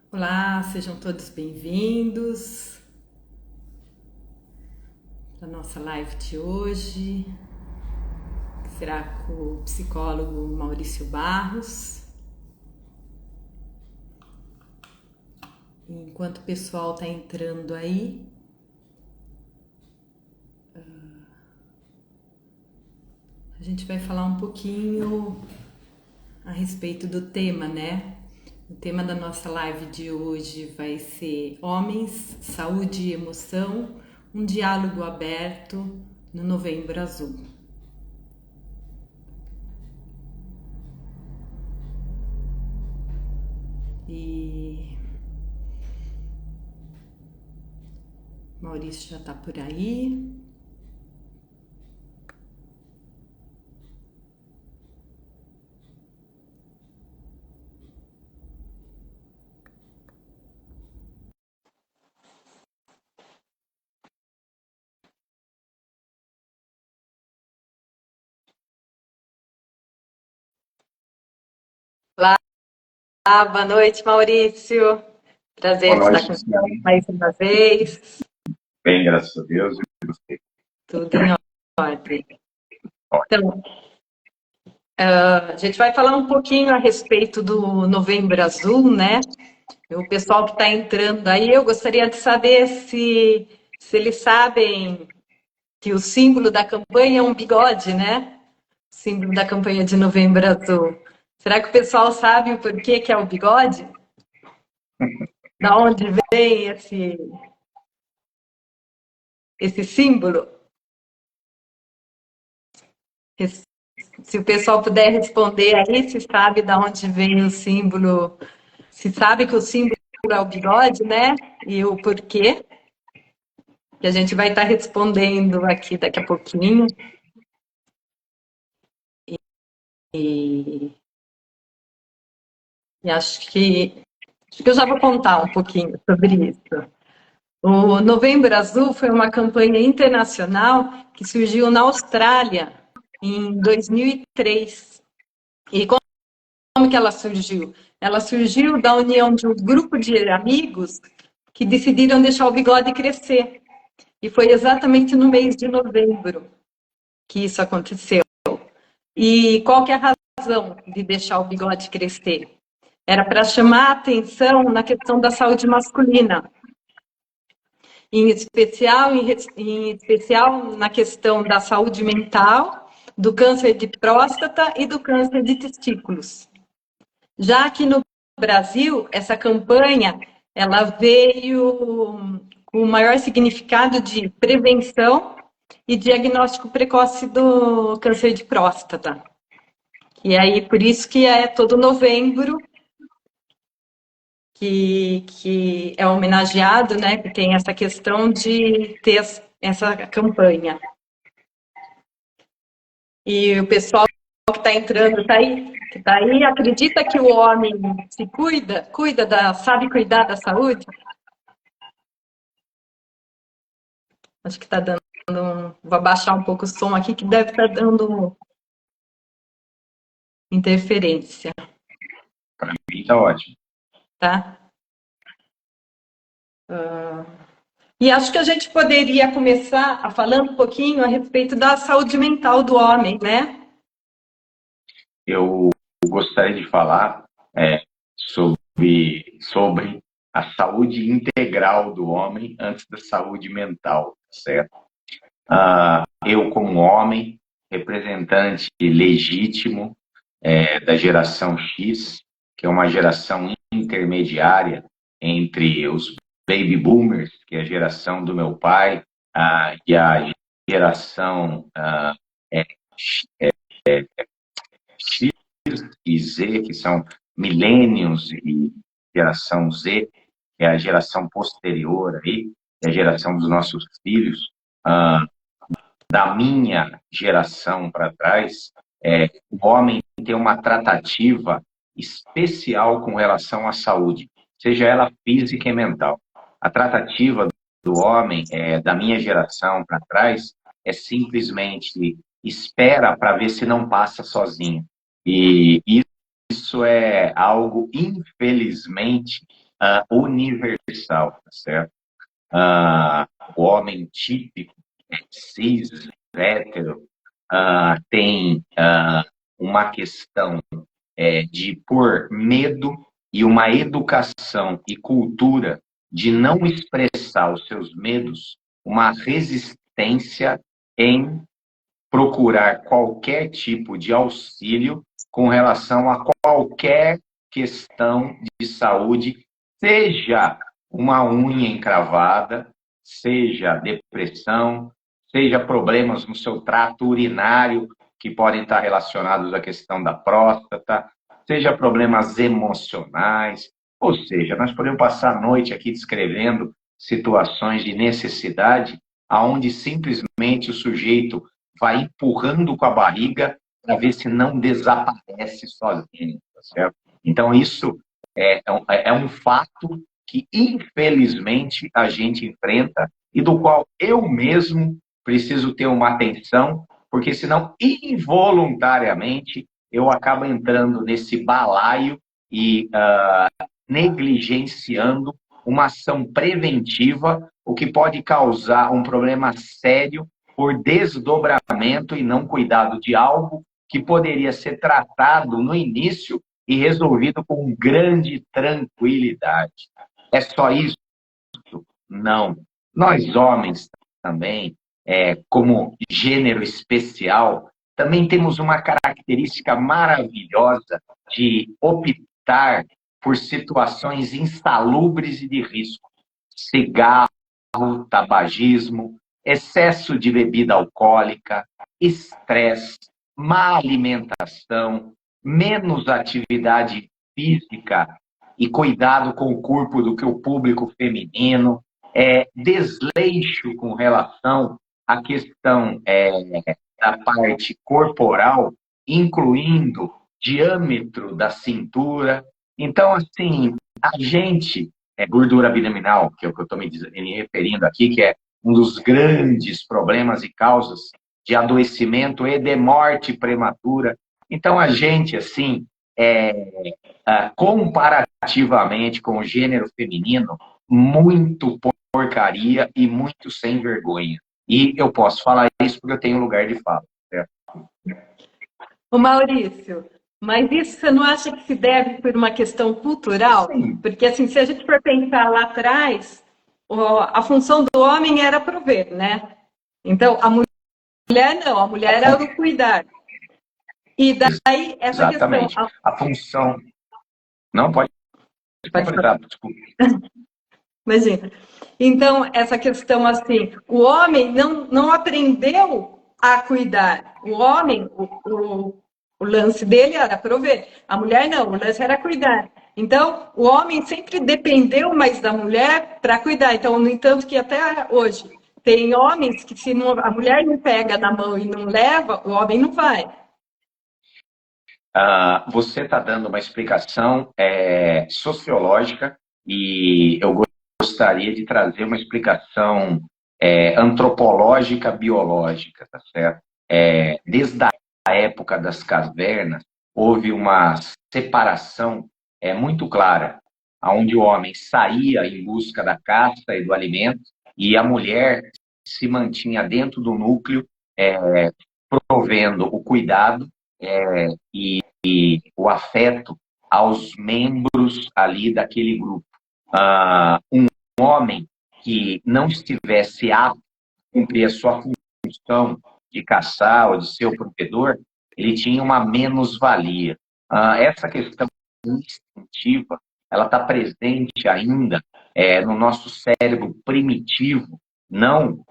Olá, sejam todos bem-vindos para a nossa live de hoje, que será com o psicólogo Maurício Barros. Enquanto o pessoal está entrando aí, a gente vai falar um pouquinho a respeito do tema, né? O tema da nossa live de hoje vai ser Homens, Saúde e Emoção, um diálogo aberto no Novembro Azul. E Maurício já está por aí. Olá, boa noite, Maurício. Boa Prazer estar noite, com você Luciane. mais uma vez. Bem, graças a Deus. E você? Tudo em ordem. Então, a gente vai falar um pouquinho a respeito do Novembro Azul, né? O pessoal que está entrando aí, eu gostaria de saber se eles sabem que o símbolo da campanha é um bigode, né? O símbolo da campanha de Novembro Azul. Será que o pessoal sabe o porquê que é o bigode? Da onde vem esse símbolo? Se o pessoal puder responder aí, se sabe de onde vem o símbolo, se sabe que o símbolo é o bigode, né? E o porquê, que a gente vai estar respondendo aqui daqui a pouquinho. E, e acho que eu já vou contar um pouquinho sobre isso. O Novembro Azul foi uma campanha internacional que surgiu na Austrália em 2003. E como que ela surgiu? Ela surgiu da união de um grupo de amigos que decidiram deixar o bigode crescer. E foi exatamente no mês de novembro que isso aconteceu. E qual que é a razão de deixar o bigode crescer? Era para chamar a atenção na questão da saúde masculina, em especial na questão da saúde mental, do câncer de próstata e do câncer de testículos. Já aqui no Brasil, essa campanha ela veio com o maior significado de prevenção e diagnóstico precoce do câncer de próstata. E aí, por isso que é todo novembro que é homenageado, né? Que tem essa questão de ter essa campanha. E o pessoal que está entrando, que tá aí, acredita que o homem se sabe cuidar da saúde? Acho que está dando. Vou abaixar um pouco o som aqui, que deve estar dando interferência, Para mim está ótimo. tá? E acho que a gente poderia começar a falando um pouquinho a respeito da saúde mental do homem, né? Eu gostaria de falar sobre a saúde integral do homem antes da saúde mental, certo? Eu, como homem, representante legítimo da geração X, que é uma geração intermediária entre os baby boomers, que é a geração do meu pai, e a geração é, X e Z, que são millennials e geração Z, que é a geração posterior aí, que é a geração dos nossos filhos, da minha geração para trás, o homem tem uma tratativa especial com relação à saúde, seja ela física e mental. A tratativa do homem, da minha geração para trás, é simplesmente espera para ver se não passa sozinho. E isso é algo, infelizmente, universal, tá certo? O homem típico, cis, hétero, tem uma questão de por medo e uma educação e cultura de não expressar os seus medos, uma resistência em procurar qualquer tipo de auxílio com relação a qualquer questão de saúde, seja uma unha encravada, seja depressão, seja problemas no seu trato urinário, que podem estar relacionados à questão da próstata, seja problemas emocionais, ou seja, nós podemos passar a noite aqui descrevendo situações de necessidade, aonde simplesmente o sujeito vai empurrando com a barriga para ver se não desaparece sozinho, tá certo? Então, isso é um fato que, infelizmente, a gente enfrenta e do qual eu mesmo preciso ter uma atenção, porque senão, involuntariamente, eu acabo entrando nesse balaio e negligenciando uma ação preventiva, o que pode causar um problema sério por desdobramento e não cuidado de algo que poderia ser tratado no início e resolvido com grande tranquilidade. É só isso? Não. Nós, homens, também, como gênero especial, também temos uma característica maravilhosa de optar por situações insalubres e de risco. Cigarro, tabagismo, excesso de bebida alcoólica, estresse, má alimentação, menos atividade física e cuidado com o corpo do que o público feminino, desleixo com relação à questão da parte corporal, incluindo diâmetro da cintura. Então, assim, a gente, gordura abdominal, que é o que eu estou me referindo aqui, que é um dos grandes problemas e causas de adoecimento e de morte prematura. Então, a gente, assim, comparativamente com o gênero feminino, muito porcaria e muito sem vergonha. E eu posso falar isso porque eu tenho lugar de fala. Certo? Ô Maurício, mas isso você não acha que se deve por uma questão cultural? Sim. Porque, assim, se a gente for pensar lá atrás, a função do homem era prover, né? Então, a mulher não, a mulher era o cuidar. E daí, essa Exatamente. questão... A função... Não, pode completar, desculpa. Imagina. Então, essa questão assim, o homem não aprendeu a cuidar. O homem, o lance dele era prover. A mulher não, o lance era cuidar. Então, o homem sempre dependeu mais da mulher para cuidar. Então, no entanto, que até hoje tem homens que se não, a mulher não pega na mão e não leva, o homem não vai. Você está dando uma explicação sociológica e eu gostaria de trazer uma explicação antropológica, biológica, tá certo? Desde a época das cavernas, houve uma separação muito clara, onde o homem saía em busca da caça e do alimento e a mulher se mantinha dentro do núcleo, provendo o cuidado e o afeto aos membros ali daquele grupo. Um homem que não estivesse apto a cumprir a sua função de caçar ou de ser o provedor, ele tinha uma menos-valia. Essa questão instintiva, ela está presente ainda no nosso cérebro primitivo, não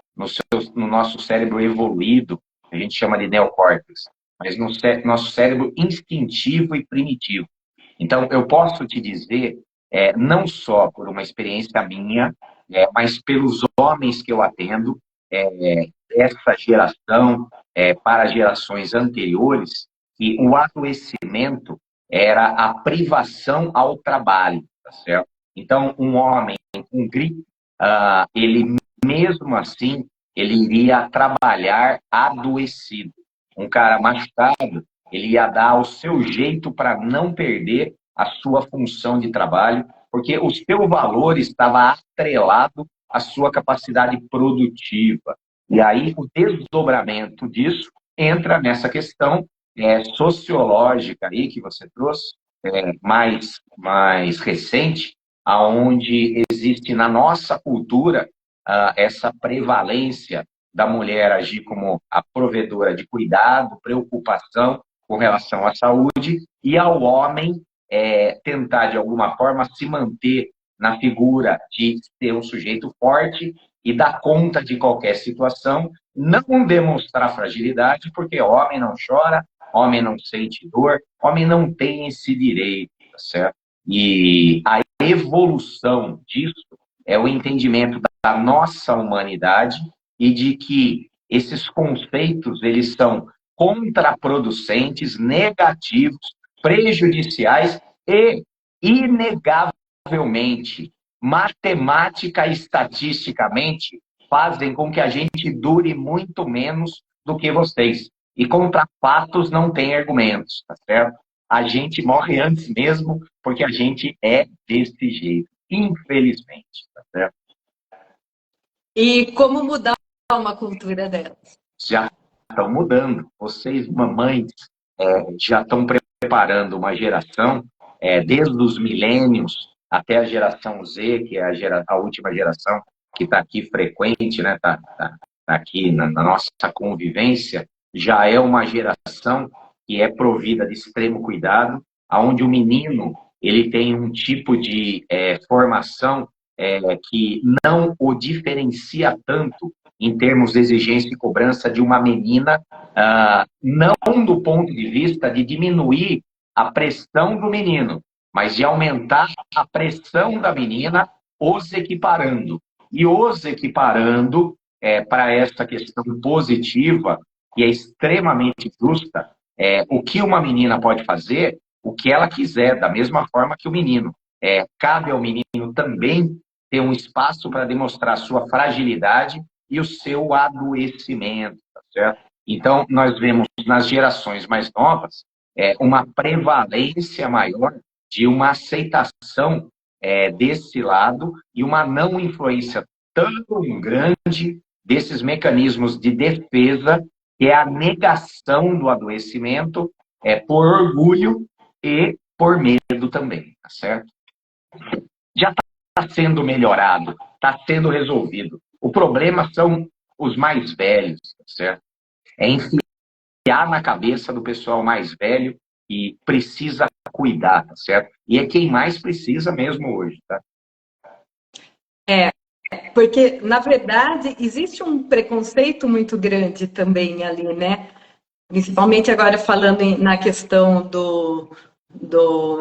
no nosso cérebro evoluído, a gente chama de neocórtex, mas no nosso cérebro instintivo e primitivo. Então, eu posso te dizer, não só por uma experiência minha, mas pelos homens que eu atendo, essa geração para gerações anteriores, que o adoecimento era a privação ao trabalho, tá certo? Então, um homem com gripe, ele mesmo assim, ele iria trabalhar adoecido. Um cara machucado, ele ia dar o seu jeito para não perder a sua função de trabalho, porque o seu valor estava atrelado à sua capacidade produtiva. E aí o desdobramento disso entra nessa questão sociológica aí que você trouxe, mais recente, aonde existe na nossa cultura essa prevalência da mulher agir como a provedora de cuidado, preocupação com relação à saúde, e ao homem tentar, de alguma forma, se manter na figura de ser um sujeito forte e dar conta de qualquer situação, não demonstrar fragilidade, porque homem não chora, homem não sente dor, homem não tem esse direito, tá certo? E a evolução disso é o entendimento da nossa humanidade e de que esses conceitos, eles são contraproducentes, negativos, prejudiciais e, inegavelmente, matemática e estatisticamente, fazem com que a gente dure muito menos do que vocês. E contra fatos não tem argumentos, tá certo? A gente morre antes mesmo porque a gente é desse jeito, infelizmente, tá certo? E como mudar uma cultura delas? Já estão mudando. Vocês, mamães, já estão preparando uma geração, desde os milênios até a geração Z, que é a última geração que está aqui frequente, né? Tá aqui na nossa convivência, já é uma geração que é provida de extremo cuidado, aonde o menino ele tem um tipo de formação que não o diferencia tanto em termos de exigência e cobrança de uma menina, não do ponto de vista de diminuir a pressão do menino, mas de aumentar a pressão da menina, os equiparando. E os equiparando para essa questão positiva, que é extremamente justa, o que uma menina pode fazer, o que ela quiser, da mesma forma que o menino. Cabe ao menino também ter um espaço para demonstrar sua fragilidade e o seu adoecimento, tá certo? Então, nós vemos nas gerações mais novas uma prevalência maior de uma aceitação desse lado e uma não influência tão grande desses mecanismos de defesa, que é a negação do adoecimento por orgulho e por medo também, tá certo? Já está sendo melhorado, está sendo resolvido. O problema são os mais velhos, tá certo? É enfiar na cabeça do pessoal mais velho e precisa cuidar, tá certo? E é quem mais precisa mesmo hoje, tá? Porque, na verdade, existe um preconceito muito grande também ali, né? Principalmente agora falando na questão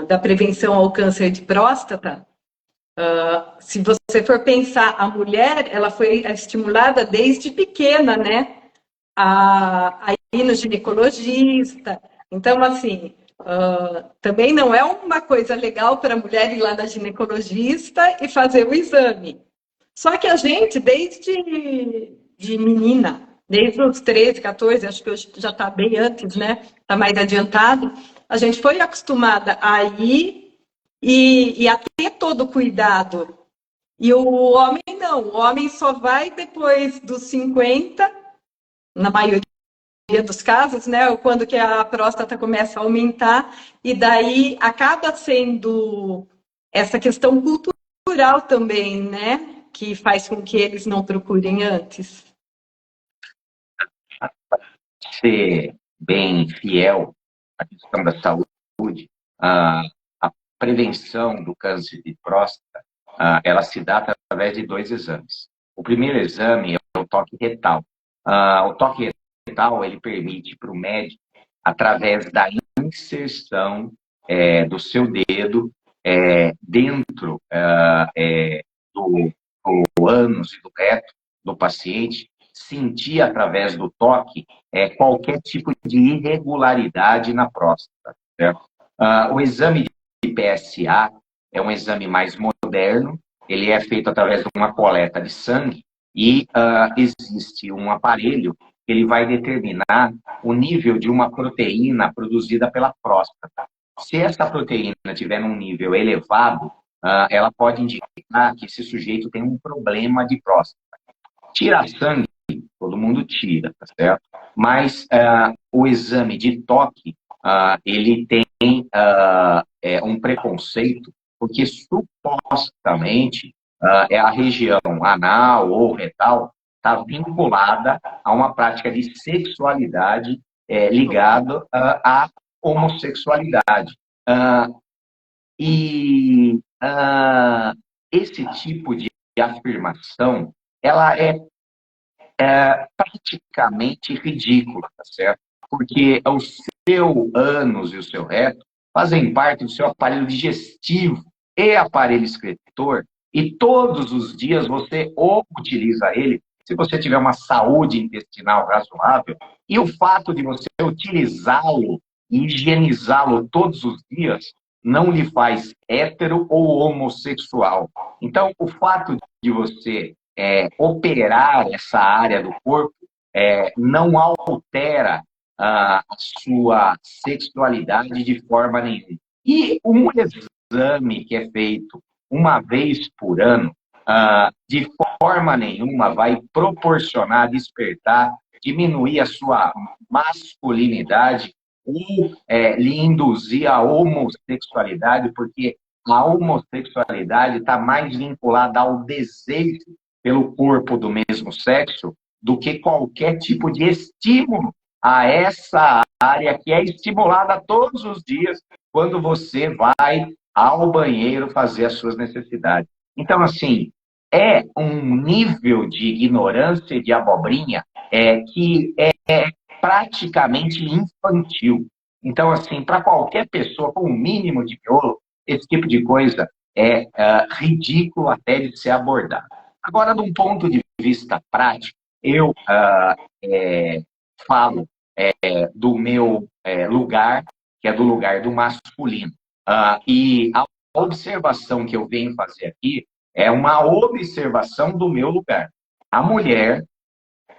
da prevenção ao câncer de próstata. Se você for pensar, a mulher, ela foi estimulada desde pequena, né? A ir no ginecologista. Então, assim, também não é uma coisa legal para a mulher ir lá na ginecologista e fazer o exame. Só que a gente, desde de menina, desde os 13, 14, acho que hoje já está bem antes, né? Está mais adiantado, a gente foi acostumada a ir e a ter todo o cuidado. E o homem não, o homem só vai depois dos 50, na maioria dos casos, né? Quando que a próstata começa a aumentar, e daí acaba sendo essa questão cultural também, né? Que faz com que eles não procurem antes. Ser bem fiel à questão da saúde, a prevenção do câncer de próstata, ela se dá através de 2 exames. O primeiro exame é o toque retal. O toque retal, ele permite para o médico, através da inserção do seu dedo dentro do ânus e do reto do paciente, sentir através do toque qualquer tipo de irregularidade na próstata. Certo? O exame de PSA é um exame mais moderno, ele é feito através de uma coleta de sangue e existe um aparelho que ele vai determinar o nível de uma proteína produzida pela próstata. Se essa proteína tiver num nível elevado, ela pode indicar que esse sujeito tem um problema de próstata. Tirar sangue, todo mundo tira, tá certo? Mas o exame de toque, ele tem um preconceito, porque supostamente é a região anal ou retal está vinculada a uma prática de sexualidade ligada à homossexualidade. E esse tipo de afirmação, ela é praticamente ridícula, tá certo? Porque o seu ânus e o seu reto fazem parte do seu aparelho digestivo e aparelho excretor, e todos os dias você utiliza ele, se você tiver uma saúde intestinal razoável, e o fato de você utilizá-lo e higienizá-lo todos os dias não lhe faz hétero ou homossexual. Então, o fato de você operar essa área do corpo não altera a sua sexualidade de forma nenhuma. E um exame que é feito uma vez por ano, de forma nenhuma vai proporcionar, despertar, diminuir a sua masculinidade ou lhe induzir a homossexualidade, porque a homossexualidade está mais vinculada ao desejo pelo corpo do mesmo sexo do que qualquer tipo de estímulo a essa área que é estimulada todos os dias quando você vai ao banheiro fazer as suas necessidades. Então, assim, é um nível de ignorância e de abobrinha que é praticamente infantil. Então, assim, para qualquer pessoa com o mínimo de miolo, esse tipo de coisa é ridículo até de ser abordado. Agora, de um ponto de vista prático, eu falo do meu lugar, que é do lugar do masculino. E a observação que eu venho fazer aqui é uma observação do meu lugar. A mulher,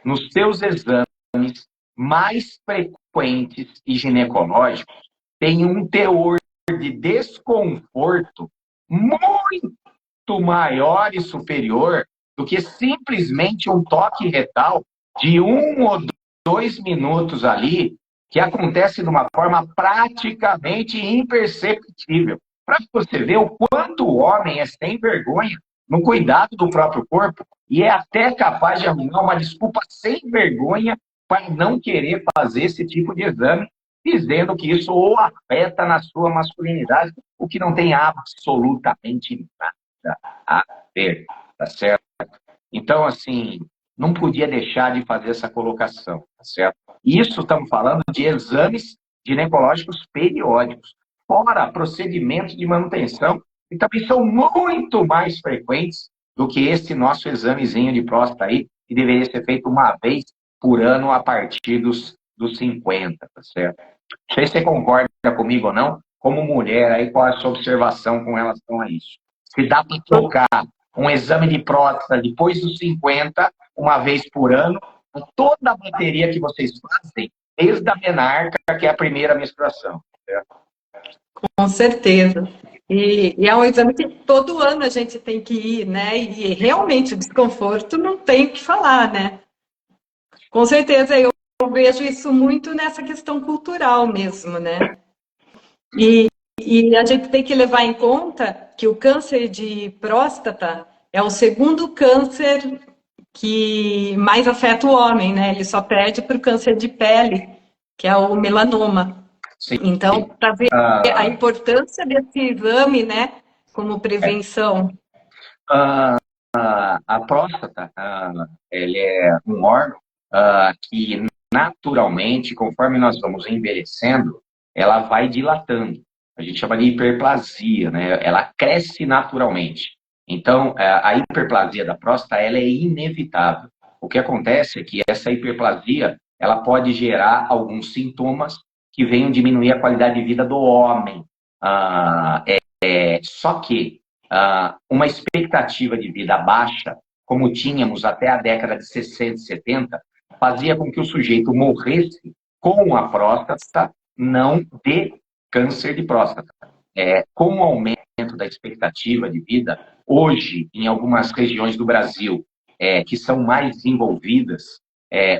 nos seus exames mais frequentes e ginecológicos, tem um teor de desconforto muito maior e superior do que simplesmente um toque retal de 1 ou 2 minutos ali, que acontece de uma forma praticamente imperceptível. Para você ver o quanto o homem é sem vergonha no cuidado do próprio corpo e é até capaz de arrumar uma desculpa sem vergonha para não querer fazer esse tipo de exame, dizendo que isso o afeta na sua masculinidade, o que não tem absolutamente nada a ver, tá certo? Então, assim, não podia deixar de fazer essa colocação, tá certo? Isso estamos falando de exames ginecológicos periódicos, fora procedimentos de manutenção, que também são muito mais frequentes do que esse nosso examezinho de próstata aí, que deveria ser feito uma vez por ano a partir dos 50, tá certo? Não sei se você concorda comigo ou não, como mulher, aí qual é a sua observação com relação a isso? Se dá para trocar um exame de próstata depois dos 50, uma vez por ano, toda a bateria que vocês fazem, desde a menarca, que é a primeira menstruação. Certo? Com certeza. E é um exame que todo ano a gente tem que ir, né? E realmente o desconforto não tem o que falar, né? Com certeza eu vejo isso muito nessa questão cultural mesmo, né? E a gente tem que levar em conta que o câncer de próstata é o segundo câncer que mais afeta o homem, né? Ele só perde para o câncer de pele, que é o melanoma. Sim. Então, para ver a importância desse exame, né, como prevenção. A próstata, ele é um órgão que naturalmente, conforme nós vamos envelhecendo, ela vai dilatando. A gente chama de hiperplasia, né? Ela cresce naturalmente. Então, a hiperplasia da próstata, ela é inevitável. O que acontece é que essa hiperplasia, ela pode gerar alguns sintomas que venham diminuir a qualidade de vida do homem. Só que uma expectativa de vida baixa, como tínhamos até a década de 60 e 70, fazia com que o sujeito morresse com a próstata, não de câncer de próstata. com o aumento da expectativa de vida, hoje, em algumas regiões do Brasil que são mais desenvolvidas,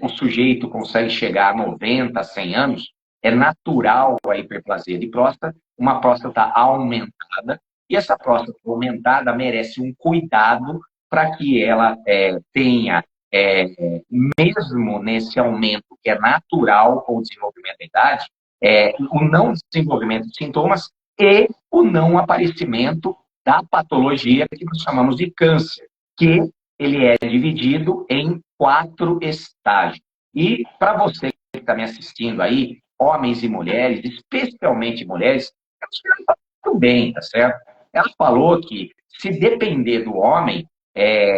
o sujeito consegue chegar a 90, 100 anos, é natural a hiperplasia de próstata, uma próstata aumentada, e essa próstata aumentada merece um cuidado para que ela tenha, mesmo nesse aumento que é natural com o desenvolvimento da idade, o não desenvolvimento de sintomas e o não aparecimento da patologia que nós chamamos de câncer, que ele é dividido em 4 estágios. E para você que está me assistindo aí, homens e mulheres, especialmente mulheres, elas estão muito bem, tá certo? Ela falou que se depender do homem,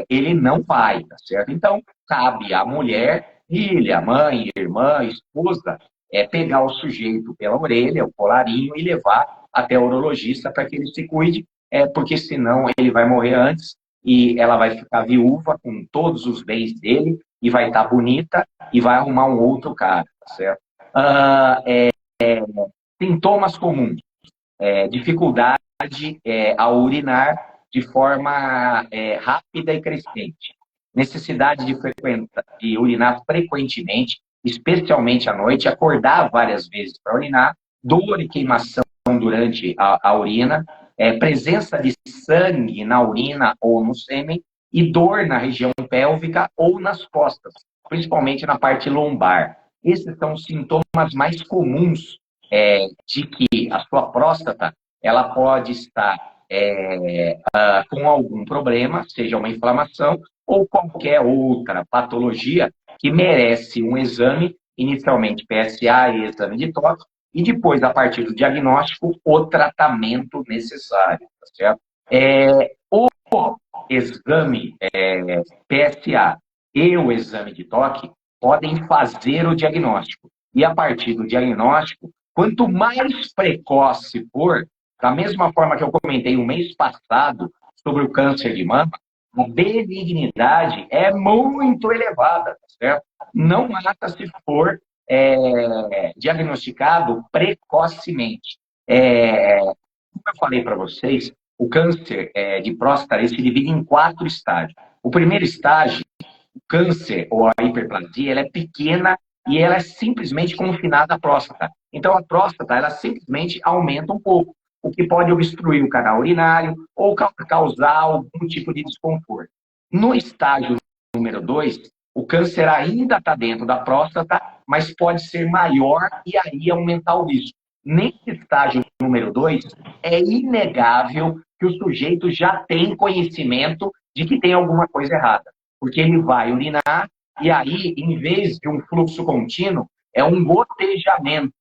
ele não vai, tá certo? Então, cabe à mulher, filha, mãe, irmã, esposa, pegar o sujeito pela orelha, o colarinho, e levar até o urologista para que ele se cuide, porque senão ele vai morrer antes e ela vai ficar viúva com todos os bens dele e vai estar bonita e vai arrumar um outro cara, tá certo? Sintomas comuns, dificuldade ao urinar de forma rápida e crescente, necessidade de urinar frequentemente, especialmente à noite, acordar várias vezes para urinar, dor e queimação durante a urina, presença de sangue na urina ou no sêmen e dor na região pélvica ou nas costas, principalmente na parte lombar. Esses são os sintomas mais comuns de que a sua próstata ela pode estar com algum problema, seja uma inflamação ou qualquer outra patologia que merece um exame, inicialmente PSA e exame de toque, e depois, a partir do diagnóstico, o tratamento necessário, tá certo? O exame PSA e o exame de toque podem fazer o diagnóstico. E a partir do diagnóstico, quanto mais precoce for, da mesma forma que eu comentei o mês passado sobre o câncer de mama, a benignidade é muito elevada, tá certo? Não mata se for diagnosticado precocemente. Como eu falei para vocês, o câncer de próstata se divide em 4 estágios. O primeiro estágio, o câncer ou a hiperplasia, ela é pequena e ela é simplesmente confinada à próstata. Então, a próstata, ela simplesmente aumenta um pouco, o que pode obstruir o canal urinário ou causar algum tipo de desconforto. No estágio número 2, o câncer ainda está dentro da próstata, mas pode ser maior e aí aumentar o risco. Nesse estágio número 2, é inegável que o sujeito já tem conhecimento de que tem alguma coisa errada, porque ele vai urinar e aí, em vez de um fluxo contínuo, é um gotejamento.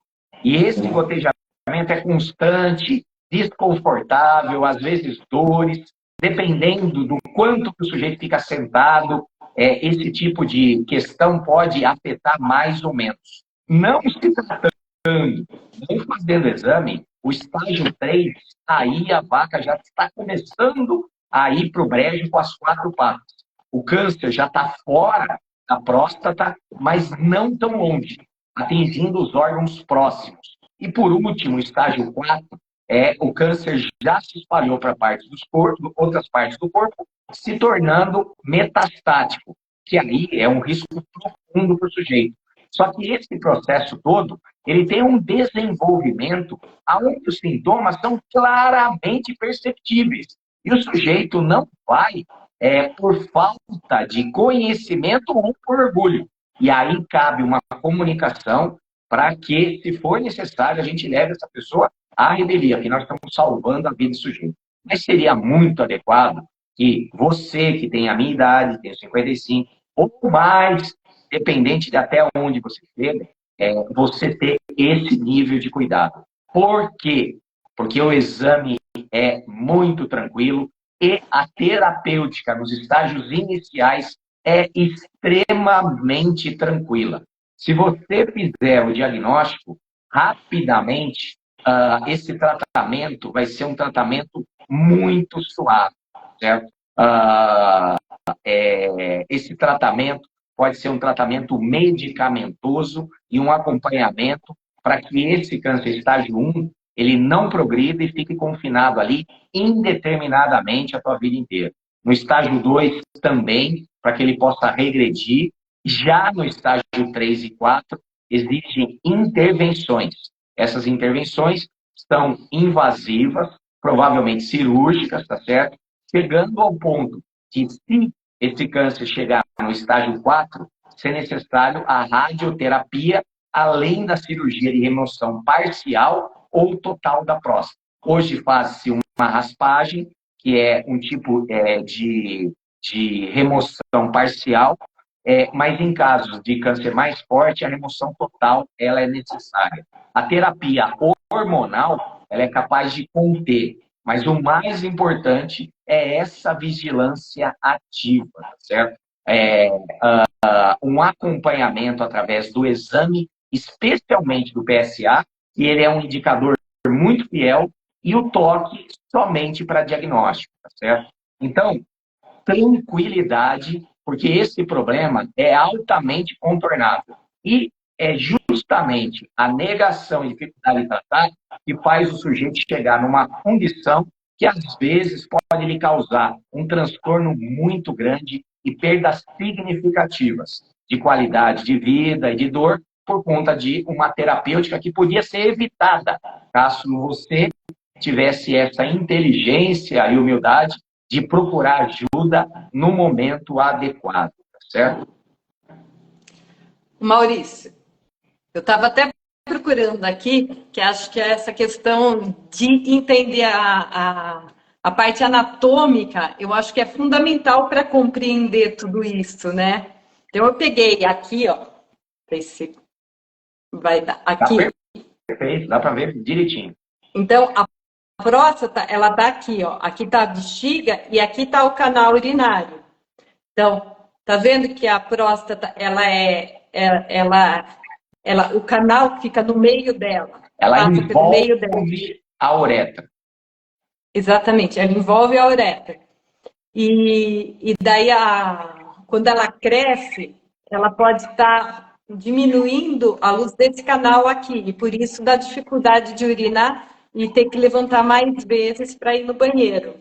E esse gotejamento é constante, desconfortável, às vezes dores, dependendo do quanto o sujeito fica sentado, esse tipo de questão pode afetar mais ou menos. Não se tratando, não fazendo exame, o estágio 3, aí a vaca já está começando a ir para o brejo com as 4 patas. O câncer já está fora da próstata, mas não tão longe, atingindo os órgãos próximos. E por último, o estágio 4, o câncer já se espalhou para outras partes do corpo, se tornando metastático, que aí é um risco profundo para o sujeito. Só que esse processo todo, ele tem um desenvolvimento onde os sintomas são claramente perceptíveis. E o sujeito não vai por falta de conhecimento ou por orgulho. E aí cabe uma comunicação para que, se for necessário, a gente leve essa pessoa à revelia, porque nós estamos salvando a vida do sujeito. Mas seria muito adequado que você, que tem a minha idade, tem 55, ou mais, dependente de até onde você chega, você ter esse nível de cuidado. Por quê? Porque o exame é muito tranquilo e a terapêutica nos estágios iniciais é extremamente tranquila. Se você fizer o diagnóstico rapidamente, esse tratamento vai ser um tratamento muito suave, certo? Esse tratamento pode ser um tratamento medicamentoso e um acompanhamento para que esse câncer estágio 1 ele não progrida e fique confinado ali indeterminadamente a tua vida inteira. No estágio 2 também, para que ele possa regredir. Já no estágio 3 e 4, existem intervenções. Essas intervenções são invasivas, provavelmente cirúrgicas, tá certo? Chegando ao ponto de, se esse câncer chegar no estágio 4, ser necessário a radioterapia, além da cirurgia de remoção parcial ou total da próstata. Hoje faz-se uma raspagem, que é um tipo de remoção parcial, mas em casos de câncer mais forte, a remoção total ela é necessária. A terapia hormonal ela é capaz de conter, mas o mais importante é essa vigilância ativa, certo? Um acompanhamento através do exame, especialmente do PSA, e ele é um indicador muito fiel, e o toque somente para diagnóstico, tá certo? Então, tranquilidade, porque esse problema é altamente contornável. E é justamente a negação e dificuldade de tratar que faz o sujeito chegar numa condição que, às vezes, pode lhe causar um transtorno muito grande e perdas significativas de qualidade de vida e de dor por conta de uma terapêutica que podia ser evitada, caso você tivesse essa inteligência e humildade de procurar ajuda no momento adequado, certo? Maurício, eu estava até procurando aqui, que acho que essa questão de entender a parte anatômica, eu acho que é fundamental para compreender tudo isso, né? Então, eu peguei aqui, ó, não sei se vai dar, aqui. Perfeito, dá para ver direitinho. Então, a próstata, ela tá aqui, ó. Aqui tá a bexiga e aqui tá o canal urinário. Então, tá vendo que a próstata, o canal fica no meio dela. Ela envolve meio dela. A uretra. Exatamente, ela envolve a uretra. E daí, quando ela cresce, ela pode estar diminuindo a luz desse canal aqui. E por isso dá dificuldade de urinar e ter que levantar mais vezes para ir no banheiro.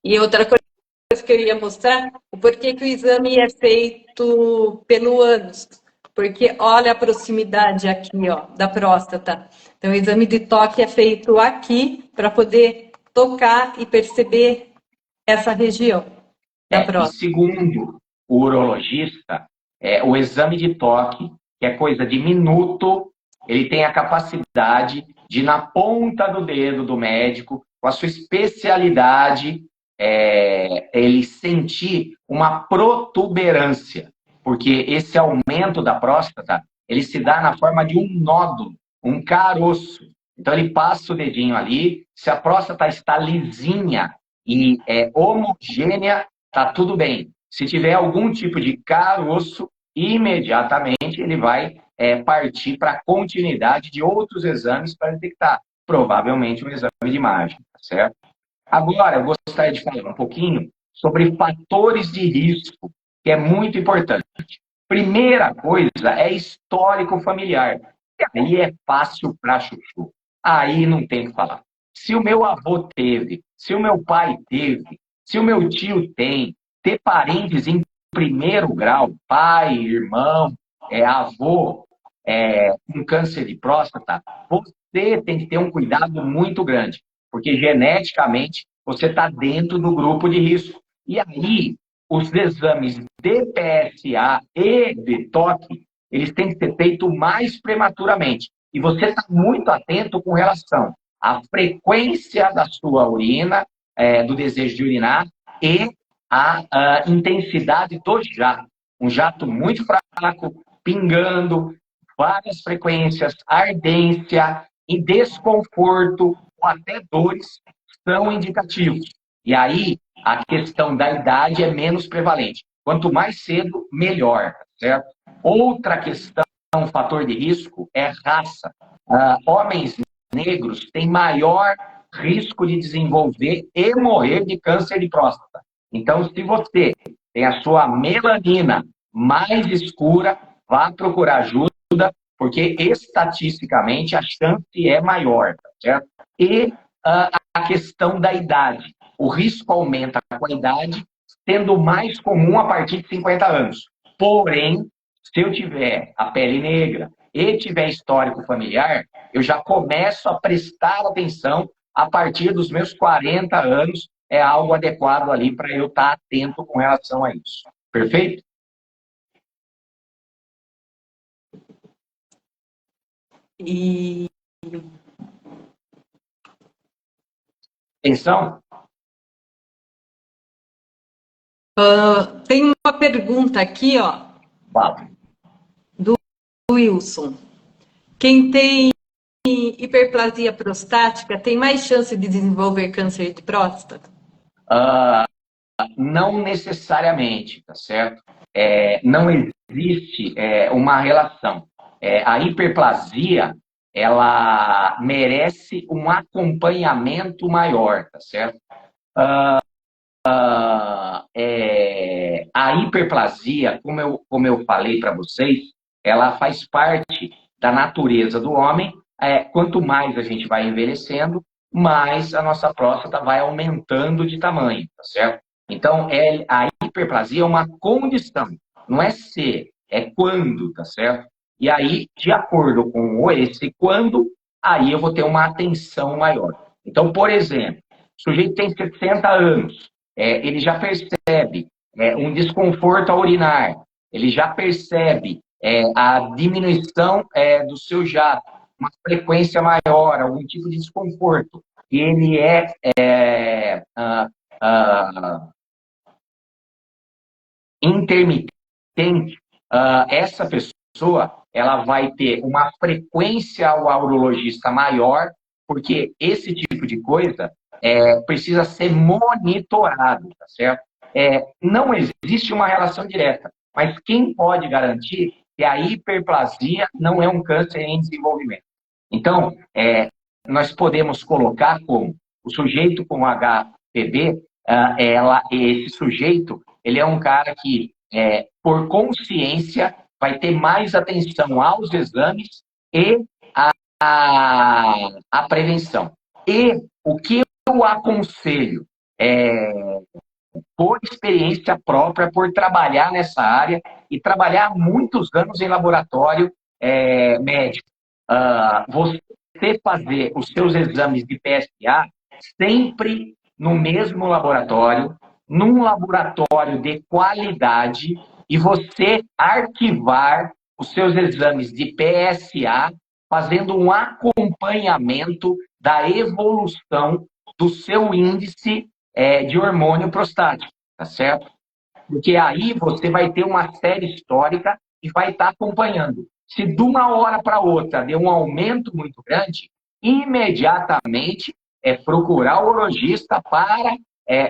E outra coisa que eu ia mostrar, o porquê que o exame é feito pelo ânus. Porque olha a proximidade aqui, ó, da próstata. Então, o exame de toque é feito aqui para poder tocar e perceber essa região da próstata. E segundo o urologista, o exame de toque, que é coisa de minuto, ele tem a capacidade de, na ponta do dedo do médico, com a sua especialidade, ele sentir uma protuberância, porque esse aumento da próstata, ele se dá na forma de um nódulo, um caroço. Então, ele passa o dedinho ali, se a próstata está lisinha e homogênea, tá tudo bem. Se tiver algum tipo de caroço, imediatamente ele vai partir para a continuidade de outros exames para detectar. Provavelmente um exame de imagem, certo? Agora, eu gostaria de falar um pouquinho sobre fatores de risco, que é muito importante. Primeira coisa é histórico familiar. E aí é fácil para chuchu. Aí não tem o que falar. Se o meu avô teve, se o meu pai teve, se o meu tio tem, ter parentes em primeiro grau, pai, irmão, avô, com câncer de próstata, você tem que ter um cuidado muito grande, porque geneticamente você está dentro do grupo de risco. E aí, os exames de PSA e de toque, eles têm que ser feitos mais prematuramente. E você está muito atento com relação à frequência da sua urina, do desejo de urinar, e a intensidade do jato. Um jato muito fraco, pingando, várias frequências, ardência e desconforto, ou até dores, são indicativos. E aí, a questão da idade é menos prevalente. Quanto mais cedo, melhor, certo? Outra questão, um fator de risco, é raça. Homens negros têm maior risco de desenvolver e morrer de câncer de próstata. Então, se você tem a sua melanina mais escura, vá procurar ajuda, porque estatisticamente a chance é maior, certo? e a questão da idade. O risco aumenta com a idade, sendo mais comum a partir de 50 anos. Porém, se eu tiver a pele negra e tiver histórico familiar, eu já começo a prestar atenção a partir dos meus 40 anos, é algo adequado ali para eu estar atento com relação a isso. Perfeito? E Atenção? tem uma pergunta aqui, ó, Fala. do Wilson. Quem tem hiperplasia prostática tem mais chance de desenvolver câncer de próstata? Não necessariamente, tá certo? Não existe uma relação. A hiperplasia, ela merece um acompanhamento maior, tá certo? A hiperplasia, como eu falei para vocês, ela faz parte da natureza do homem. Quanto mais a gente vai envelhecendo, mais a nossa próstata vai aumentando de tamanho, tá certo? Então, a hiperplasia é uma condição, não é se, é quando, tá certo? E aí, de acordo com esse quando, aí eu vou ter uma atenção maior. Então, por exemplo, o sujeito tem 60 anos, ele já percebe um desconforto a urinar, ele já percebe a diminuição do seu jato, uma frequência maior, algum tipo de desconforto, e ele intermitente, essa pessoa ela vai ter uma frequência ao urologista maior, porque esse tipo de coisa precisa ser monitorado, tá certo? Não existe uma relação direta, mas quem pode garantir que a hiperplasia não é um câncer em desenvolvimento? Então, nós podemos colocar como o sujeito com HPV, esse sujeito, ele é um cara que, por consciência, vai ter mais atenção aos exames e à prevenção. E o que eu aconselho, por experiência própria, por trabalhar nessa área e trabalhar muitos anos em laboratório médico, você fazer os seus exames de PSA sempre no mesmo laboratório, num laboratório de qualidade, e você arquivar os seus exames de PSA, fazendo um acompanhamento da evolução do seu índice de hormônio prostático, tá certo? Porque aí você vai ter uma série histórica e vai estar acompanhando. Se de uma hora para outra deu um aumento muito grande, imediatamente procurar o urologista para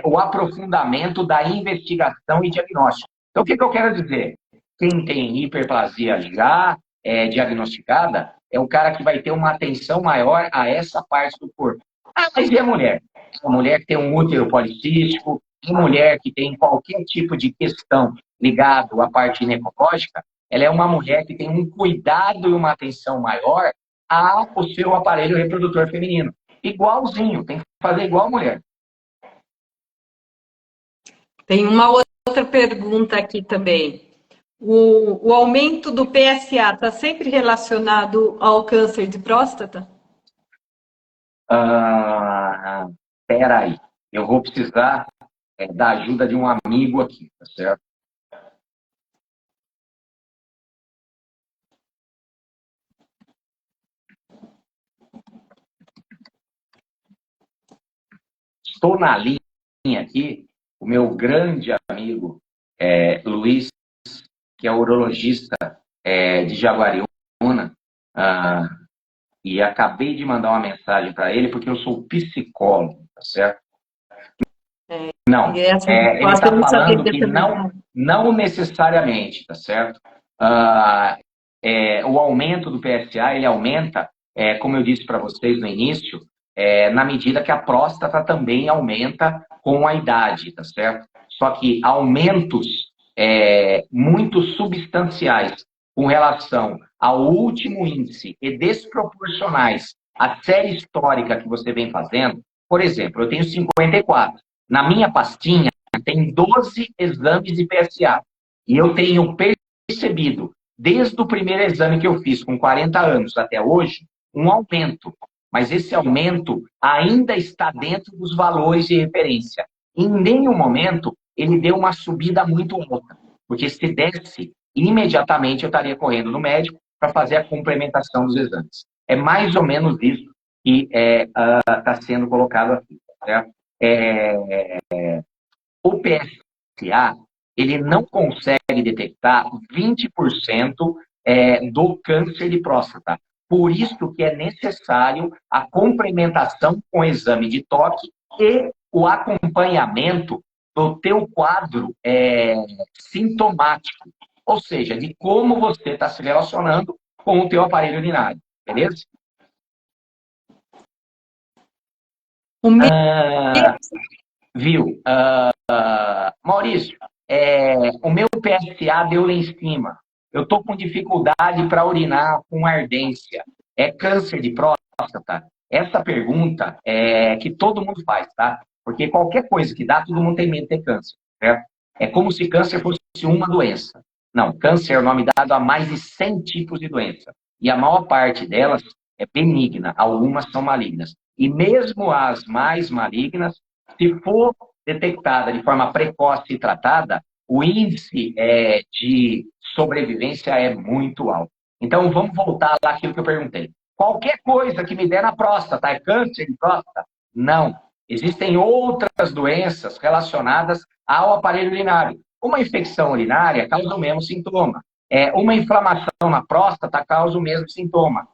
o aprofundamento da investigação e diagnóstico. Então, o que eu quero dizer? Quem tem hiperplasia já diagnosticada é o cara que vai ter uma atenção maior a essa parte do corpo. Mas e a mulher? A mulher que tem um útero policístico, a mulher que tem qualquer tipo de questão ligado à parte ginecológica, ela é uma mulher que tem um cuidado e uma atenção maior ao seu aparelho reprodutor feminino. Igualzinho, tem que fazer igual a mulher. tem uma outra pergunta aqui também. O aumento do PSA está sempre relacionado ao câncer de próstata? Espera aí, eu vou precisar da ajuda de um amigo aqui, tá certo? Estou na linha aqui, o meu grande amigo Luiz, que é urologista de Jaguariúna, e acabei de mandar uma mensagem para ele, porque eu sou psicólogo, tá certo? Não, ele está falando que não necessariamente, tá certo? O aumento do PSA, ele aumenta, como eu disse para vocês no início, na medida que a próstata também aumenta com a idade, tá certo? Só que aumentos muito substanciais com relação ao último índice e desproporcionais a série histórica que você vem fazendo, por exemplo, eu tenho 54. Na minha pastinha tem 12 exames de PSA. E eu tenho percebido, desde o primeiro exame que eu fiz, com 40 anos até hoje, um aumento. Mas esse aumento ainda está dentro dos valores de referência. Em nenhum momento ele deu uma subida muito alta. Porque se desse, imediatamente eu estaria correndo no médico para fazer a complementação dos exames. É mais ou menos isso que está sendo colocado aqui. Certo? O PSA, ele não consegue detectar 20% do câncer de próstata. Por isso que é necessário a complementação com o exame de toque e o acompanhamento do teu quadro sintomático. Ou seja, de como você está se relacionando com o teu aparelho urinário. Beleza? Viu? Maurício, o meu PSA deu lá em cima. Eu estou com dificuldade para urinar com ardência. É câncer de próstata? Essa pergunta é que todo mundo faz, tá? Porque qualquer coisa que dá, todo mundo tem medo de ter câncer, certo? É como se câncer fosse uma doença. Não, câncer é o nome dado a mais de 100 tipos de doença. E a maior parte delas é benigna, algumas são malignas. E mesmo as mais malignas, se for detectada de forma precoce e tratada, o índice de sobrevivência é muito alto. Então, vamos voltar lá àquilo que eu perguntei. Qualquer coisa que me der na próstata é câncer de próstata? Não. Existem outras doenças relacionadas ao aparelho urinário. Uma infecção urinária causa o mesmo sintoma. Uma inflamação na próstata causa o mesmo sintoma.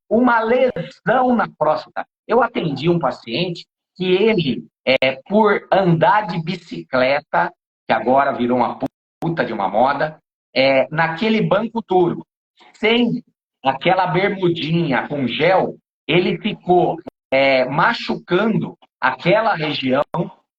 Uma lesão na próstata. Eu atendi um paciente que ele, por andar de bicicleta, que agora virou uma puta de uma moda, naquele banco duro, sem aquela bermudinha com gel, ele ficou machucando aquela região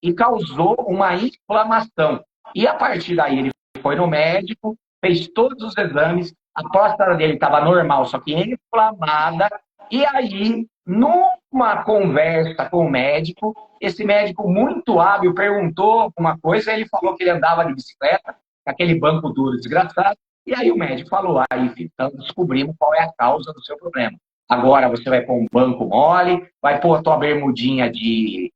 e causou uma inflamação. E a partir daí ele foi no médico, fez todos os exames, a próstata dele estava normal, só que inflamada, e aí, numa conversa com o médico, esse médico muito hábil perguntou uma coisa, ele falou que ele andava de bicicleta, aquele banco duro desgraçado, e aí o médico falou, aí, filho, então descobrimos qual é a causa do seu problema. Agora você vai pôr um banco mole, vai pôr a tua bermudinha de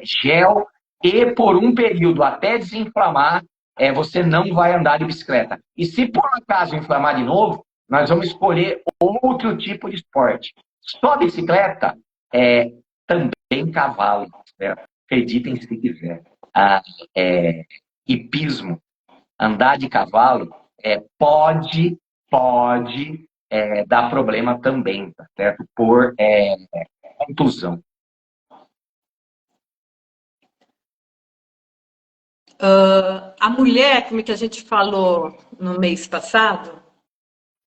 gel, e por um período até desinflamar, você não vai andar de bicicleta. E se por acaso inflamar de novo, nós vamos escolher outro tipo de esporte. Só bicicleta, também cavalo. Acreditem se quiser. Hipismo, andar de cavalo, pode dar problema também, tá certo? Por contusão. A mulher, como que a gente falou no mês passado,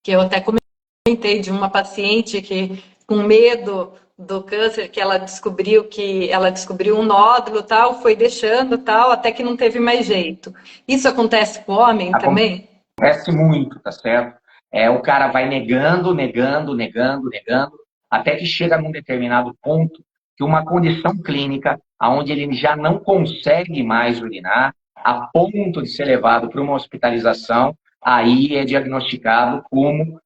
que eu até comentei de uma paciente que, com medo do câncer, que ela descobriu um nódulo, tal, foi deixando, tal, até que não teve mais jeito. Isso acontece com o homem também? Acontece muito, tá certo? O cara vai negando, até que chega num determinado ponto que uma condição clínica, onde ele já não consegue mais urinar, a ponto de ser levado para uma hospitalização, aí é diagnosticado como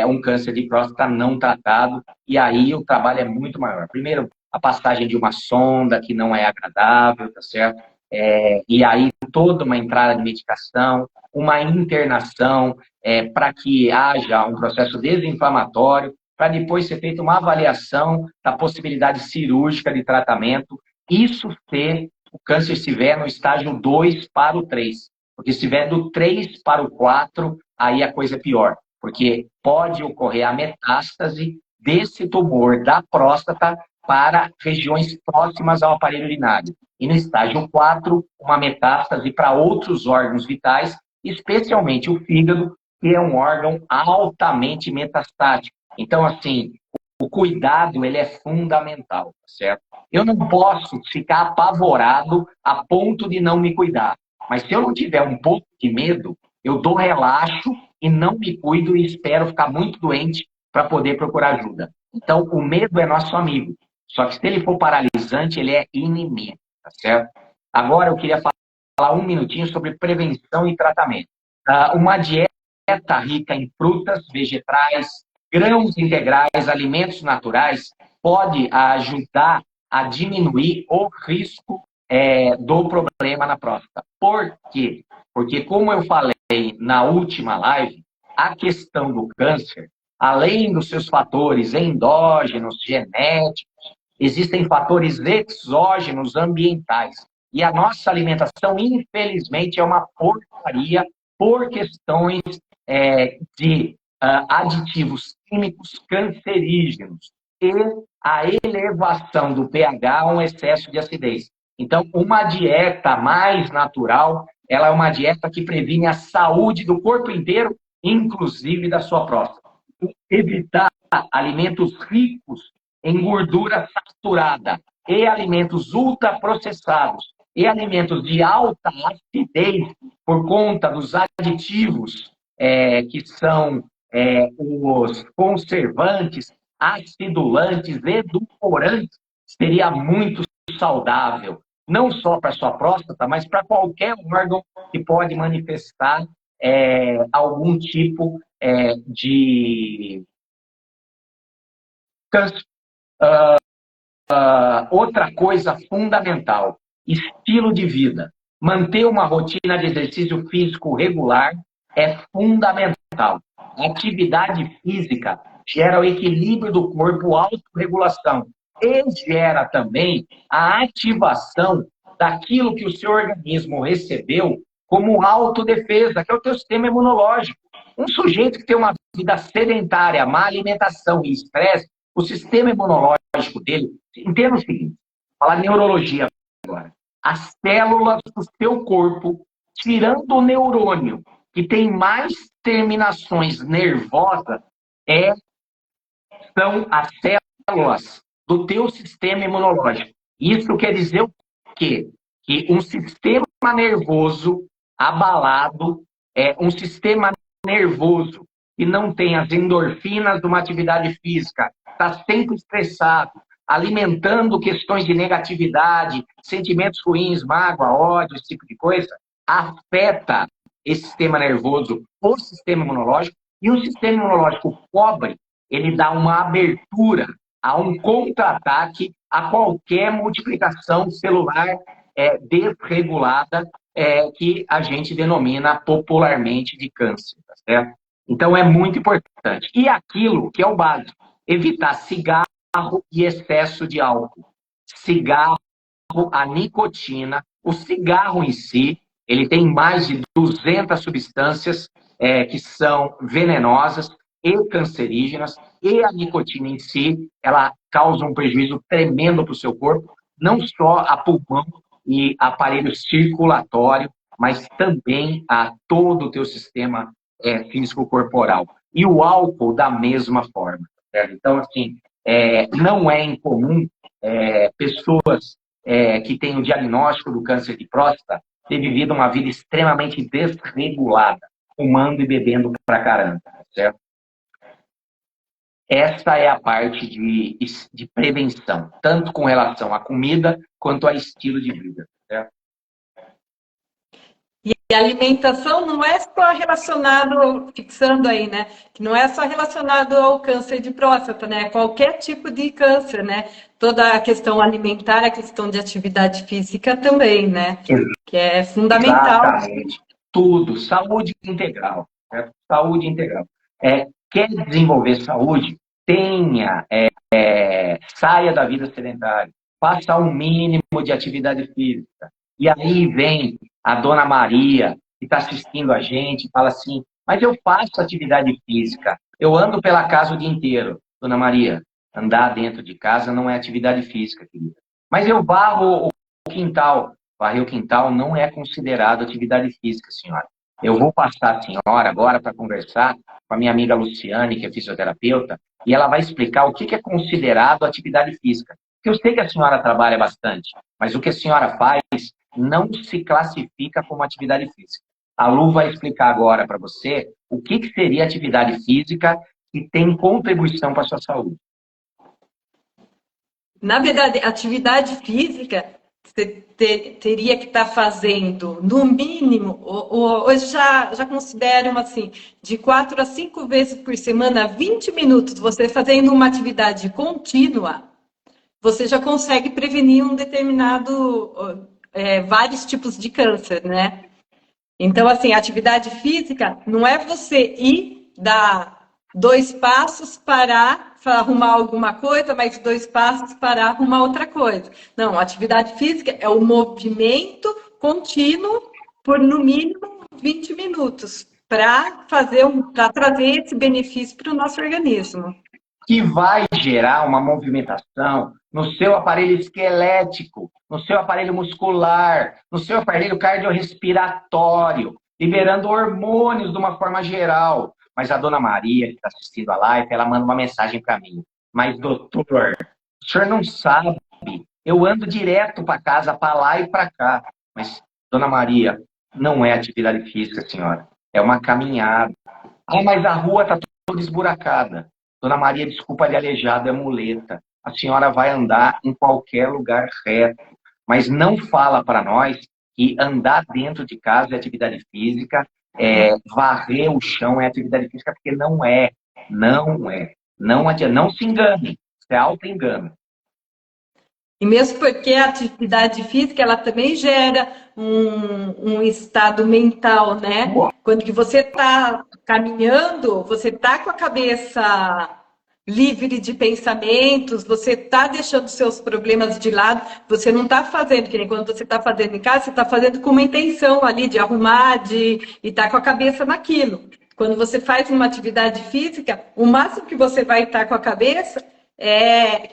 um câncer de próstata não tratado, e aí o trabalho é muito maior. Primeiro, a passagem de uma sonda que não é agradável, tá certo? E aí toda uma entrada de medicação, uma internação para que haja um processo desinflamatório, para depois ser feita uma avaliação da possibilidade cirúrgica de tratamento, isso se o câncer estiver no estágio 2 para o 3. Porque se estiver do 3 para o 4, aí a coisa é pior. Porque pode ocorrer a metástase desse tumor da próstata para regiões próximas ao aparelho urinário. E no estágio 4, uma metástase para outros órgãos vitais, especialmente o fígado, que é um órgão altamente metastático. Então, assim, o cuidado ele é fundamental, certo? Eu não posso ficar apavorado a ponto de não me cuidar. Mas se eu não tiver um pouco de medo, eu dou relaxo e não me cuido e espero ficar muito doente para poder procurar ajuda. Então, o medo é nosso amigo. Só que se ele for paralisante, ele é inimigo, tá certo? Agora, eu queria falar um minutinho sobre prevenção e tratamento. Uma dieta rica em frutas, vegetais, grãos integrais, alimentos naturais, pode ajudar a diminuir o risco do problema na próstata. Por quê? Porque, como eu falei na última live, a questão do câncer, além dos seus fatores endógenos, genéticos, existem fatores exógenos ambientais. E a nossa alimentação, infelizmente, é uma porcaria por questões de aditivos químicos cancerígenos e a elevação do pH a um excesso de acidez. Então, uma dieta mais natural, ela é uma dieta que previne a saúde do corpo inteiro, inclusive da sua próstata. Evitar alimentos ricos em gordura saturada e alimentos ultraprocessados e alimentos de alta acidez por conta dos aditivos que são os conservantes, acidulantes, edulcorantes, seria muito saudável, não só para sua próstata, mas para qualquer órgão que pode manifestar algum tipo de câncer. Outra coisa fundamental, estilo de vida. Manter uma rotina de exercício físico regular é fundamental. Atividade física gera o equilíbrio do corpo, autorregulação. E gera também a ativação daquilo que o seu organismo recebeu como autodefesa, que é o teu sistema imunológico. Um sujeito que tem uma vida sedentária, má alimentação e estresse, o sistema imunológico dele, entenda o seguinte, falar neurologia agora, as células do seu corpo, tirando o neurônio, que tem mais terminações nervosas, são as células do teu sistema imunológico. Isso quer dizer o quê? Que um sistema nervoso abalado é um sistema nervoso que não tem as endorfinas de uma atividade física, está sempre estressado, alimentando questões de negatividade, sentimentos ruins, mágoa, ódio, esse tipo de coisa, afeta esse sistema nervoso, o sistema imunológico, e o sistema imunológico pobre, ele dá uma abertura a um contra-ataque a qualquer multiplicação celular desregulada que a gente denomina popularmente de câncer, tá certo? Então é muito importante. E aquilo que é o básico, evitar cigarro e excesso de álcool. Cigarro, a nicotina, o cigarro em si, ele tem mais de 200 substâncias que são venenosas e cancerígenas, e a nicotina em si, ela causa um prejuízo tremendo para o seu corpo, não só a pulmão e aparelho circulatório, mas também a todo o teu sistema físico-corporal. E o álcool da mesma forma. Certo? Então, assim, não é incomum pessoas que têm o diagnóstico do câncer de próstata ter vivido uma vida extremamente desregulada, fumando e bebendo pra caramba, certo? Essa é a parte de prevenção, tanto com relação à comida quanto a estilo de vida, certo? E a alimentação não é só relacionado, fixando aí, né? Que não é só relacionado ao câncer de próstata, né? Qualquer tipo de câncer, né? Toda a questão alimentar, a questão de atividade física também, né? Que é fundamental. Exatamente. Tudo, saúde integral. Certo? Saúde integral. Quer desenvolver saúde? Saia da vida sedentária. Faça o mínimo de atividade física. E aí vem a dona Maria, que está assistindo a gente, e fala assim, mas eu faço atividade física, eu ando pela casa o dia inteiro. Dona Maria, andar dentro de casa não é atividade física, querida. Mas eu varro o quintal. Varrer o quintal não é considerado atividade física, senhora. Eu vou passar a senhora agora para conversar com a minha amiga Luciane, que é fisioterapeuta, e ela vai explicar o que é considerado atividade física. Porque eu sei que a senhora trabalha bastante, mas o que a senhora faz não se classifica como atividade física. A Lu vai explicar agora para você o que seria atividade física que tem contribuição para a sua saúde. Na verdade, atividade física, você teria que estar fazendo, no mínimo, hoje já consideram assim, de 4 a 5 vezes por semana, 20 minutos, você fazendo uma atividade contínua, você já consegue prevenir um determinado, vários tipos de câncer, né? Então, assim, atividade física não é você ir dar 2 passos, parar, arrumar alguma coisa, mais 2 passos, parar, arrumar outra coisa. Não, atividade física é o movimento contínuo por no mínimo 20 minutos para trazer esse benefício para o nosso organismo. Que vai gerar uma movimentação no seu aparelho esquelético, no seu aparelho muscular, no seu aparelho cardiorrespiratório, liberando hormônios de uma forma geral. Mas a dona Maria, que está assistindo a live, ela manda uma mensagem para mim. Mas, doutor, o senhor não sabe, eu ando direto para casa, para lá e para cá. Mas, dona Maria, não é atividade física, senhora. É uma caminhada. Ah, mas a rua está toda esburacada. Dona Maria, desculpa de aleijado, é muleta. A senhora vai andar em qualquer lugar reto. Mas não fala para nós que andar dentro de casa é atividade física, varrer o chão é atividade física, porque não é. Não é. Não se engane. Isso é auto-engano. E mesmo porque a atividade física, ela também gera um estado mental, né? Quando que você está caminhando, você está com a cabeça livre de pensamentos, você está deixando seus problemas de lado, você não está fazendo, que nem quando você está fazendo em casa, você está fazendo com uma intenção ali de arrumar, e estar com a cabeça naquilo. Quando você faz uma atividade física, o máximo que você vai estar com a cabeça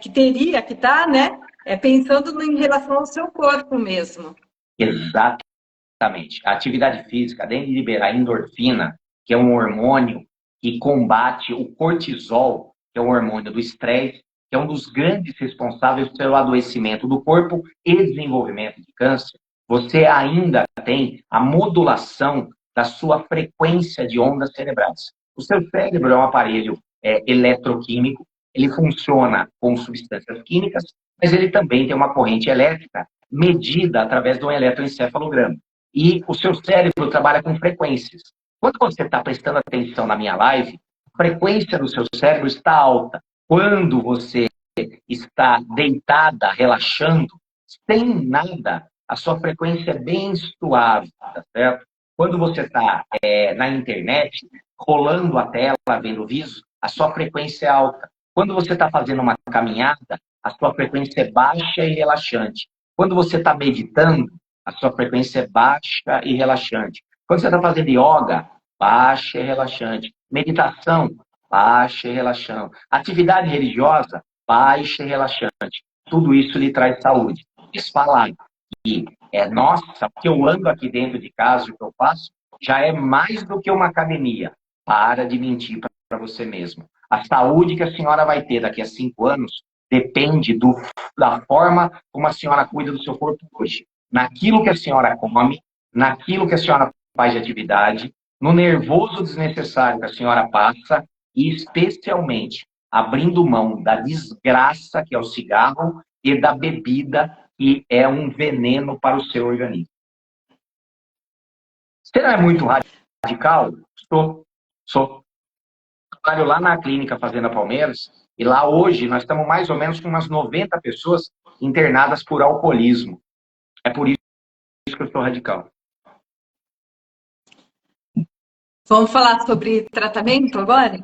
que teria que estar, né? Pensando em relação ao seu corpo mesmo. Exatamente. A atividade física, além de liberar endorfina, que é um hormônio que combate o cortisol, que é um hormônio do estresse, que é um dos grandes responsáveis pelo adoecimento do corpo e desenvolvimento de câncer, você ainda tem a modulação da sua frequência de ondas cerebrais. O seu cérebro é um aparelho eletroquímico, ele funciona com substâncias químicas, mas ele também tem uma corrente elétrica medida através de um eletroencefalograma. E o seu cérebro trabalha com frequências. Quando você está prestando atenção na minha live, a frequência do seu cérebro está alta. Quando você está deitada, relaxando, sem nada, a sua frequência é bem suave, tá certo? Quando você está na internet, rolando a tela, vendo vídeos, a sua frequência é alta. Quando você está fazendo uma caminhada, a sua frequência é baixa e relaxante. Quando você está meditando, a sua frequência é baixa e relaxante. Quando você está fazendo yoga, baixa e relaxante. Meditação, baixa e relaxante. Atividade religiosa, baixa e relaxante. Tudo isso lhe traz saúde. Eles falaram que nossa, o que eu ando aqui dentro de casa, o que eu faço, já é mais do que uma academia. Para de mentir para você mesmo. A saúde que a senhora vai ter daqui a 5 anos depende da forma como a senhora cuida do seu corpo hoje. Naquilo que a senhora come, naquilo que a senhora faz de atividade, no nervoso desnecessário que a senhora passa e, especialmente, abrindo mão da desgraça que é o cigarro e da bebida, que é um veneno para o seu organismo. Você não é muito radical? Sou. Trabalho lá na clínica Fazenda Palmeiras, e lá hoje nós estamos mais ou menos com umas 90 pessoas internadas por alcoolismo. É por isso que eu sou radical. Vamos falar sobre tratamento agora?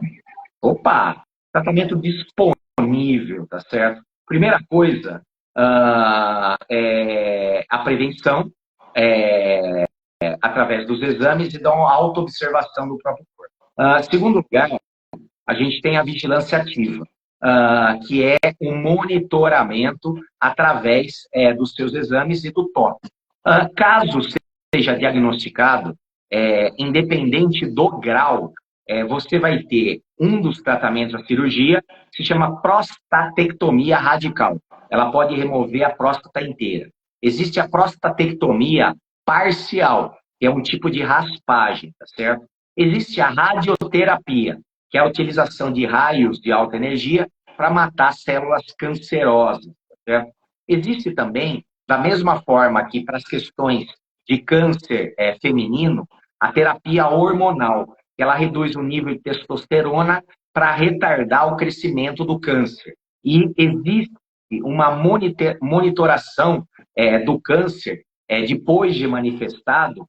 Opa! Tratamento disponível, tá certo? Primeira coisa, é a prevenção através dos exames e da auto-observação do próprio corpo. Segundo lugar, a gente tem a vigilância ativa, que é o monitoramento através dos seus exames e do toque. Caso seja diagnosticado, independente do grau, você vai ter um dos tratamentos da cirurgia, que se chama prostatectomia radical. Ela pode remover a próstata inteira. Existe a prostatectomia parcial, que é um tipo de raspagem, tá certo? Existe a radioterapia, que é a utilização de raios de alta energia para matar células cancerosas, tá certo? Existe também, da mesma forma que para as questões de câncer feminino, a terapia hormonal, que ela reduz o nível de testosterona para retardar o crescimento do câncer. E existe uma monitoração do câncer depois de manifestado,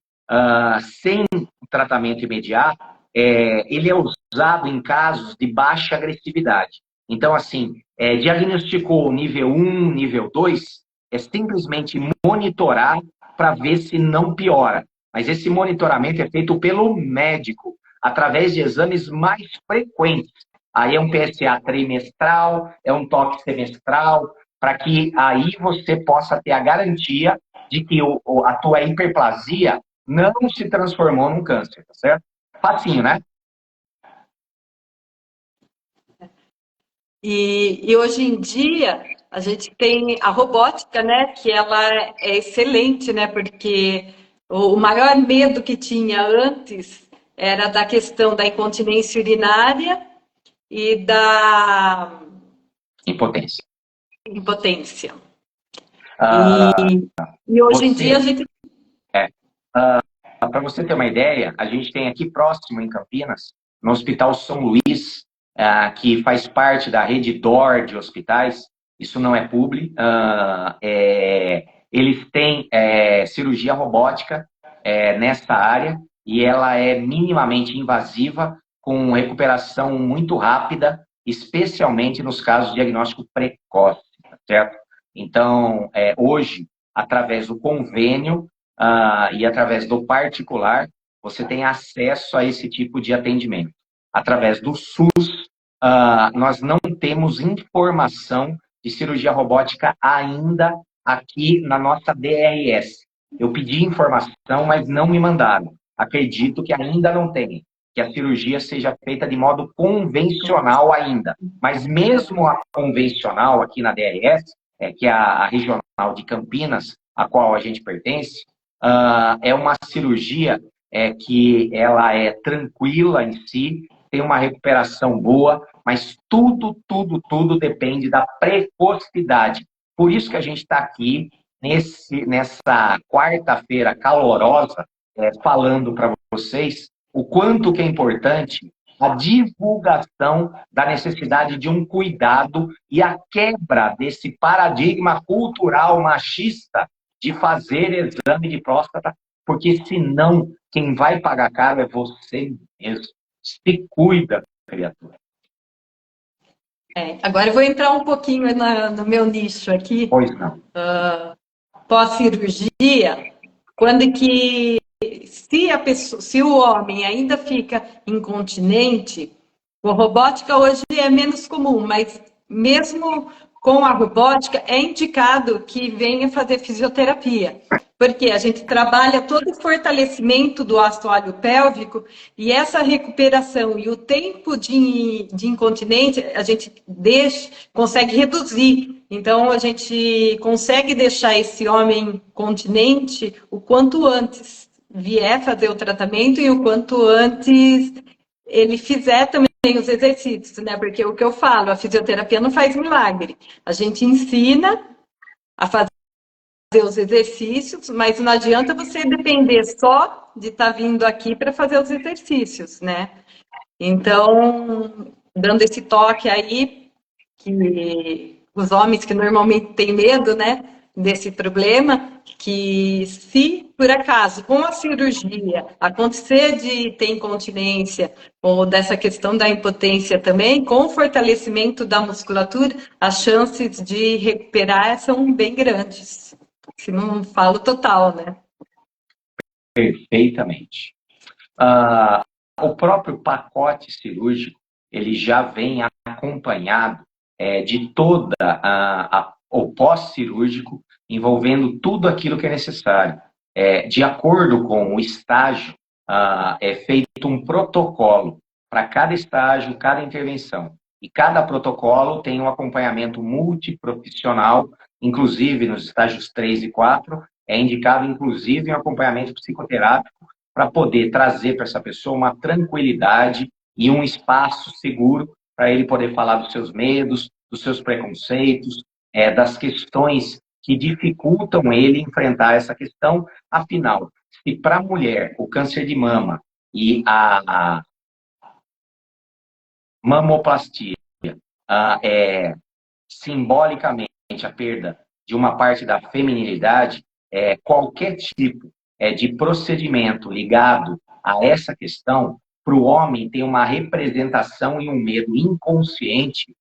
sem tratamento imediato, ele é usado em casos de baixa agressividade. Então, assim, diagnosticou nível 1, nível 2, é simplesmente monitorar para ver se não piora. Mas esse monitoramento é feito pelo médico, através de exames mais frequentes. Aí é um PSA trimestral, é um toque semestral, para que aí você possa ter a garantia de que a tua hiperplasia não se transformou num câncer, tá certo? Facinho, né? E hoje em dia a gente tem a robótica, né? Que ela é excelente, né? Porque o maior medo que tinha antes era da questão da incontinência urinária e da Impotência. impotência. Ah, E hoje em dia a gente. Para você ter uma ideia, a gente tem aqui próximo, em Campinas, no Hospital São Luís, que faz parte da rede DOR de hospitais, isso não é publi, eles têm cirurgia robótica nessa área, e ela é minimamente invasiva, com recuperação muito rápida, especialmente nos casos de diagnóstico precoce, tá certo? Então, hoje, através do convênio, e através do particular, você tem acesso a esse tipo de atendimento. Através do SUS, nós não temos informação de cirurgia robótica ainda aqui na nossa DRS. Eu pedi informação, mas não me mandaram. Acredito que ainda não tem, que a cirurgia seja feita de modo convencional ainda. Mas mesmo a convencional aqui na DRS, que é a regional de Campinas, a qual a gente pertence, é uma cirurgia que ela é tranquila em si, tem uma recuperação boa, mas tudo depende da precocidade. Por isso que a gente está aqui nessa quarta-feira calorosa, falando para vocês o quanto que é importante a divulgação da necessidade de um cuidado e a quebra desse paradigma cultural machista de fazer exame de próstata, porque senão quem vai pagar caro é você mesmo. Se cuida, criatura. Agora eu vou entrar um pouquinho no meu nicho aqui. Pois não. Pós-cirurgia, quando que se o homem ainda fica incontinente, a robótica hoje é menos comum, mas mesmo com a robótica é indicado que venha fazer fisioterapia, porque a gente trabalha todo o fortalecimento do assoalho pélvico e essa recuperação e o tempo de incontinência a gente consegue reduzir. Então a gente consegue deixar esse homem continente o quanto antes vier fazer o tratamento e o quanto antes ele fizer também os exercícios, né? Porque o que eu falo, a fisioterapia não faz milagre. A gente ensina a fazer os exercícios, mas não adianta você depender só de estar vindo aqui para fazer os exercícios, né? Então, dando esse toque aí, que os homens que normalmente têm medo, né, desse problema, que se por acaso com a cirurgia acontecer de ter incontinência ou dessa questão da impotência também, com o fortalecimento da musculatura, as chances de recuperar são bem grandes. Se não falo total, né? Perfeitamente. O próprio pacote cirúrgico, ele já vem acompanhado de toda o pós-cirúrgico, envolvendo tudo aquilo que é necessário. De acordo com o estágio, é feito um protocolo para cada estágio, cada intervenção. E cada protocolo tem um acompanhamento multiprofissional, inclusive nos estágios 3 e 4, é indicado inclusive um acompanhamento psicoterápico para poder trazer para essa pessoa uma tranquilidade e um espaço seguro para ele poder falar dos seus medos, dos seus preconceitos, das questões que dificultam ele enfrentar essa questão. Afinal, se para a mulher o câncer de mama e a mamoplastia é simbolicamente a perda de uma parte da feminilidade, qualquer tipo de procedimento ligado a essa questão, para o homem tem uma representação e um medo inconsciente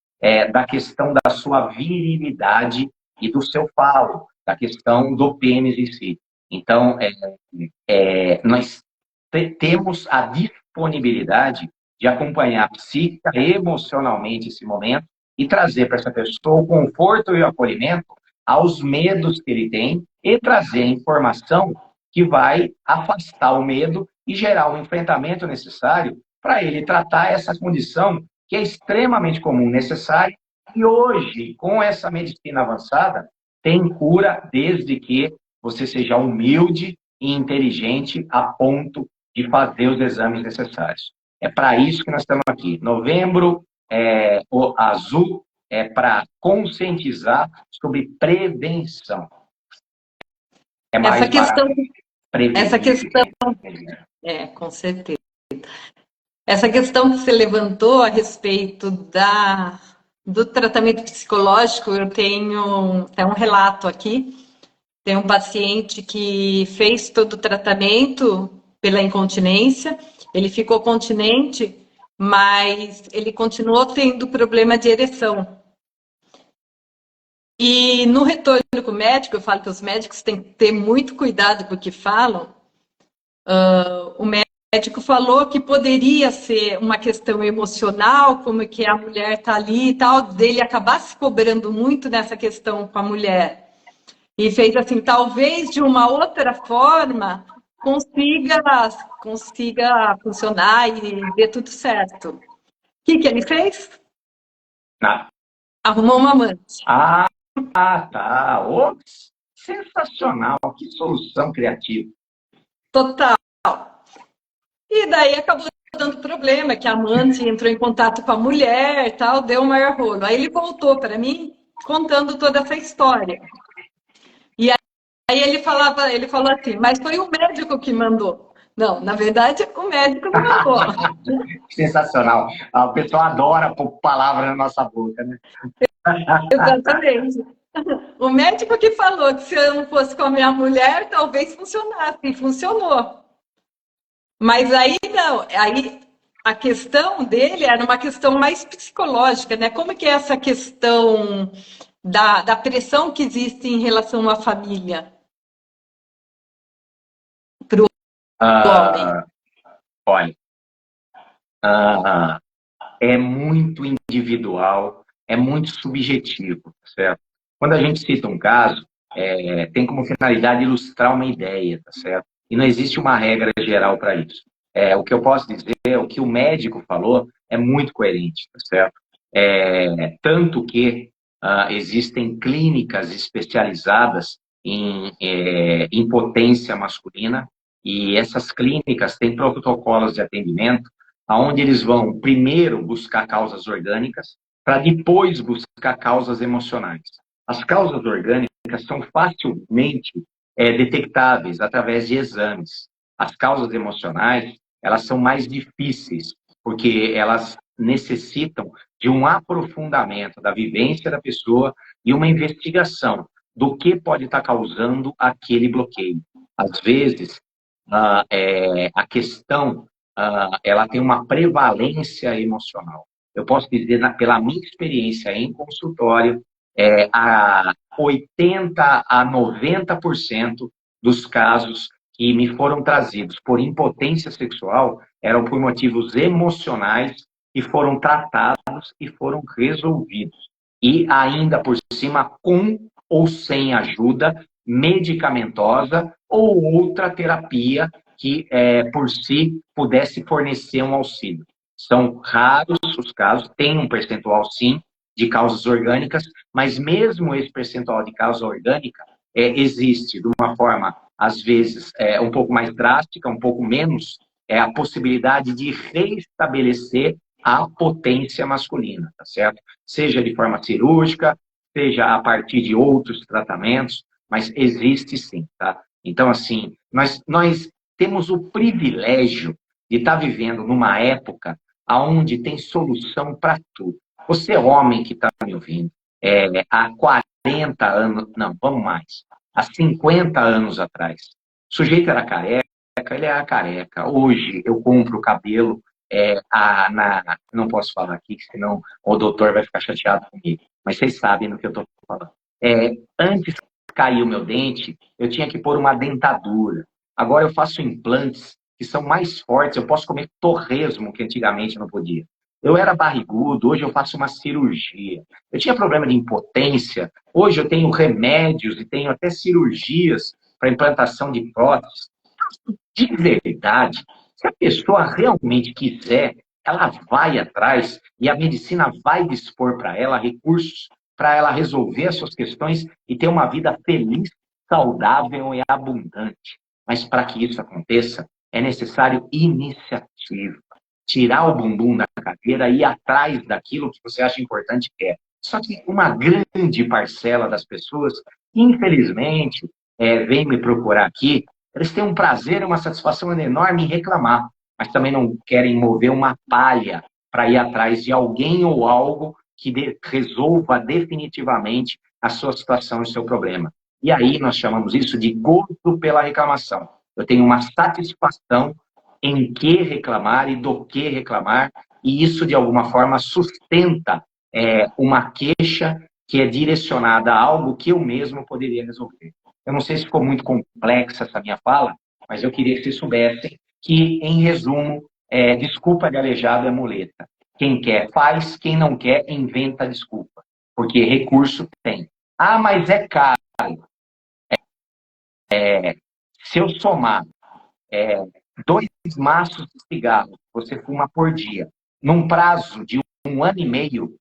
da questão da sua virilidade e do seu falo, da questão do pênis em si. Então, nós temos a disponibilidade de acompanhar psíquica e emocionalmente esse momento e trazer para essa pessoa o conforto e o acolhimento aos medos que ele tem e trazer a informação que vai afastar o medo e gerar o enfrentamento necessário para ele tratar essa condição que é extremamente comum, necessária, e hoje, com essa medicina avançada, tem cura desde que você seja humilde e inteligente a ponto de fazer os exames necessários. É para isso que nós estamos aqui. Novembro o azul é para conscientizar sobre prevenção. É mais essa questão, prevenir. essa questão, com certeza. Essa questão que você levantou a respeito do tratamento psicológico, eu tenho um relato aqui. Tem um paciente que fez todo o tratamento pela incontinência, ele ficou continente, mas ele continuou tendo problema de ereção. E no retorno com o médico, eu falo que os médicos têm que ter muito cuidado com o que falam. O médico falou que poderia ser uma questão emocional, como que a mulher está ali e tal, dele acabar se cobrando muito nessa questão com a mulher. E fez assim, talvez de uma outra forma consiga funcionar e dê tudo certo. O que ele fez? Arrumou uma amante. Tá. Ops, sensacional, que solução criativa. Total. E daí acabou dando problema, que a amante entrou em contato com a mulher e tal, deu o maior rolo. Aí ele voltou para mim contando toda essa história. E aí ele falou assim, mas foi o médico que mandou. Não, na verdade, o médico não mandou. Sensacional. O pessoal adora pôr palavra na nossa boca, né? Exatamente. O médico que falou que se eu não fosse com a minha mulher, talvez funcionasse. E funcionou. Mas aí não. Aí a questão dele era uma questão mais psicológica, né? Como que é essa questão da pressão que existe em relação à família? Para o homem. Olha, é muito individual, é muito subjetivo, certo? Quando a gente cita um caso, tem como finalidade ilustrar uma ideia, tá certo? E não existe uma regra geral para isso. O que eu posso dizer, o que o médico falou, é muito coerente, tá certo? Tanto que existem clínicas especializadas em impotência masculina, e essas clínicas têm protocolos de atendimento onde eles vão primeiro buscar causas orgânicas para depois buscar causas emocionais. As causas orgânicas são facilmente detectáveis através de exames. As causas emocionais, elas são mais difíceis, porque elas necessitam de um aprofundamento da vivência da pessoa e uma investigação do que pode estar causando aquele bloqueio. Às vezes, a questão ela tem uma prevalência emocional. Eu posso dizer, pela minha experiência em consultório, a 80% a 90% dos casos que me foram trazidos por impotência sexual eram por motivos emocionais que foram tratados e foram resolvidos. E ainda por cima, com ou sem ajuda medicamentosa ou outra terapia que, por si, pudesse fornecer um auxílio. São raros os casos, tem um percentual, sim, de causas orgânicas, mas mesmo esse percentual de causa orgânica existe de uma forma, às vezes, um pouco mais drástica, um pouco menos, a possibilidade de reestabelecer a potência masculina, tá certo? Seja de forma cirúrgica, seja a partir de outros tratamentos, mas existe sim, tá? Então, assim, nós temos o privilégio de estar vivendo numa época onde tem solução para tudo. Você, homem que está me ouvindo, há 40 anos, não, vamos mais, há 50 anos atrás, o sujeito era careca, ele era careca. Hoje eu compro cabelo, não posso falar aqui, senão o doutor vai ficar chateado comigo, mas vocês sabem do que eu estou falando. Antes de cair o meu dente, eu tinha que pôr uma dentadura. Agora eu faço implantes que são mais fortes, eu posso comer torresmo, que antigamente eu não podia. Eu era barrigudo, hoje eu faço uma cirurgia. Eu tinha problema de impotência, hoje eu tenho remédios e tenho até cirurgias para implantação de próteses. De verdade, se a pessoa realmente quiser, ela vai atrás e a medicina vai dispor para ela recursos para ela resolver as suas questões e ter uma vida feliz, saudável e abundante. Mas para que isso aconteça, é necessário iniciativa. Tirar o bumbum da cadeira e ir atrás daquilo que você acha importante que é. Só que uma grande parcela das pessoas, infelizmente, vem me procurar aqui, eles têm um prazer e uma satisfação enorme em reclamar, mas também não querem mover uma palha para ir atrás de alguém ou algo que resolva definitivamente a sua situação e o seu problema. E aí nós chamamos isso de gozo pela reclamação. Eu tenho uma satisfação em que reclamar e do que reclamar, e isso de alguma forma sustenta uma queixa que é direcionada a algo que eu mesmo poderia resolver. Eu não sei se ficou muito complexa essa minha fala, mas eu queria que vocês soubessem que, em resumo, desculpa de aleijado é muleta. Quem quer faz, quem não quer inventa desculpa, porque recurso tem. Ah, mas é caro. Se eu somar 2 maços de cigarro que você fuma por dia, num prazo de 1 ano e meio,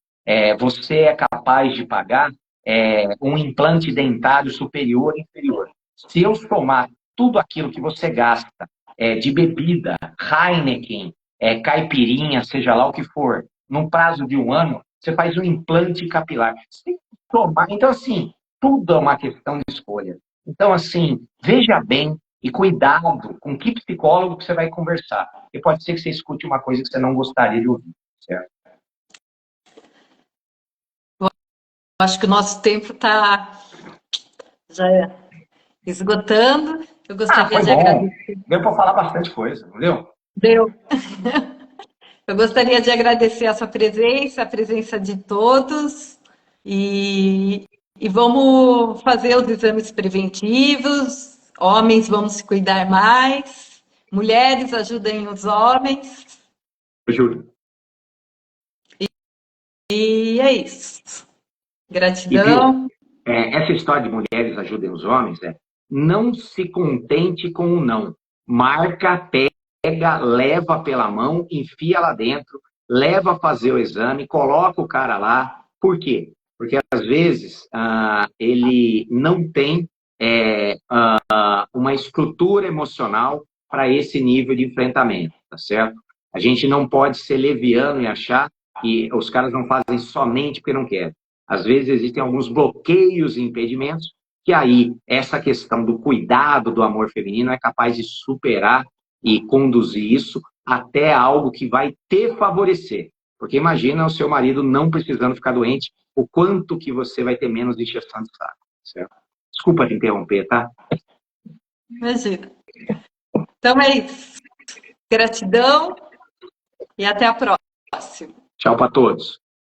você é capaz de pagar um implante dentário superior e inferior. Se eu somar tudo aquilo que você gasta de bebida, Heineken, caipirinha, seja lá o que for, num prazo de 1 ano, você faz um implante capilar. Você tem que somar. Então, assim, tudo é uma questão de escolha. Então, assim, veja bem e cuidado com que psicólogo que você vai conversar. Porque pode ser que você escute uma coisa que você não gostaria de ouvir, certo? Acho que o nosso tempo está já esgotando. Eu gostaria de agradecer. Deu para falar bastante coisa, não deu? Deu. Eu gostaria de agradecer a sua presença, a presença de todos, e vamos fazer os exames preventivos. Homens, vamos se cuidar mais. Mulheres, ajudem os homens. Júlio. E é isso. Gratidão. Essa história de mulheres ajudem os homens, não se contente com o não. Marca, pega, leva pela mão, enfia lá dentro, leva a fazer o exame, coloca o cara lá. Por quê? Porque às vezes ele não tem uma estrutura emocional para esse nível de enfrentamento, tá certo? A gente não pode ser leviano e achar que os caras não fazem somente porque não querem. Às vezes existem alguns bloqueios e impedimentos que aí essa questão do cuidado do amor feminino é capaz de superar e conduzir isso até algo que vai te favorecer. Porque imagina o seu marido não precisando ficar doente, o quanto que você vai ter menos injeção de saco, certo? Desculpa te interromper, tá? Imagina. Então é isso. Gratidão e até a próxima. Tchau para todos.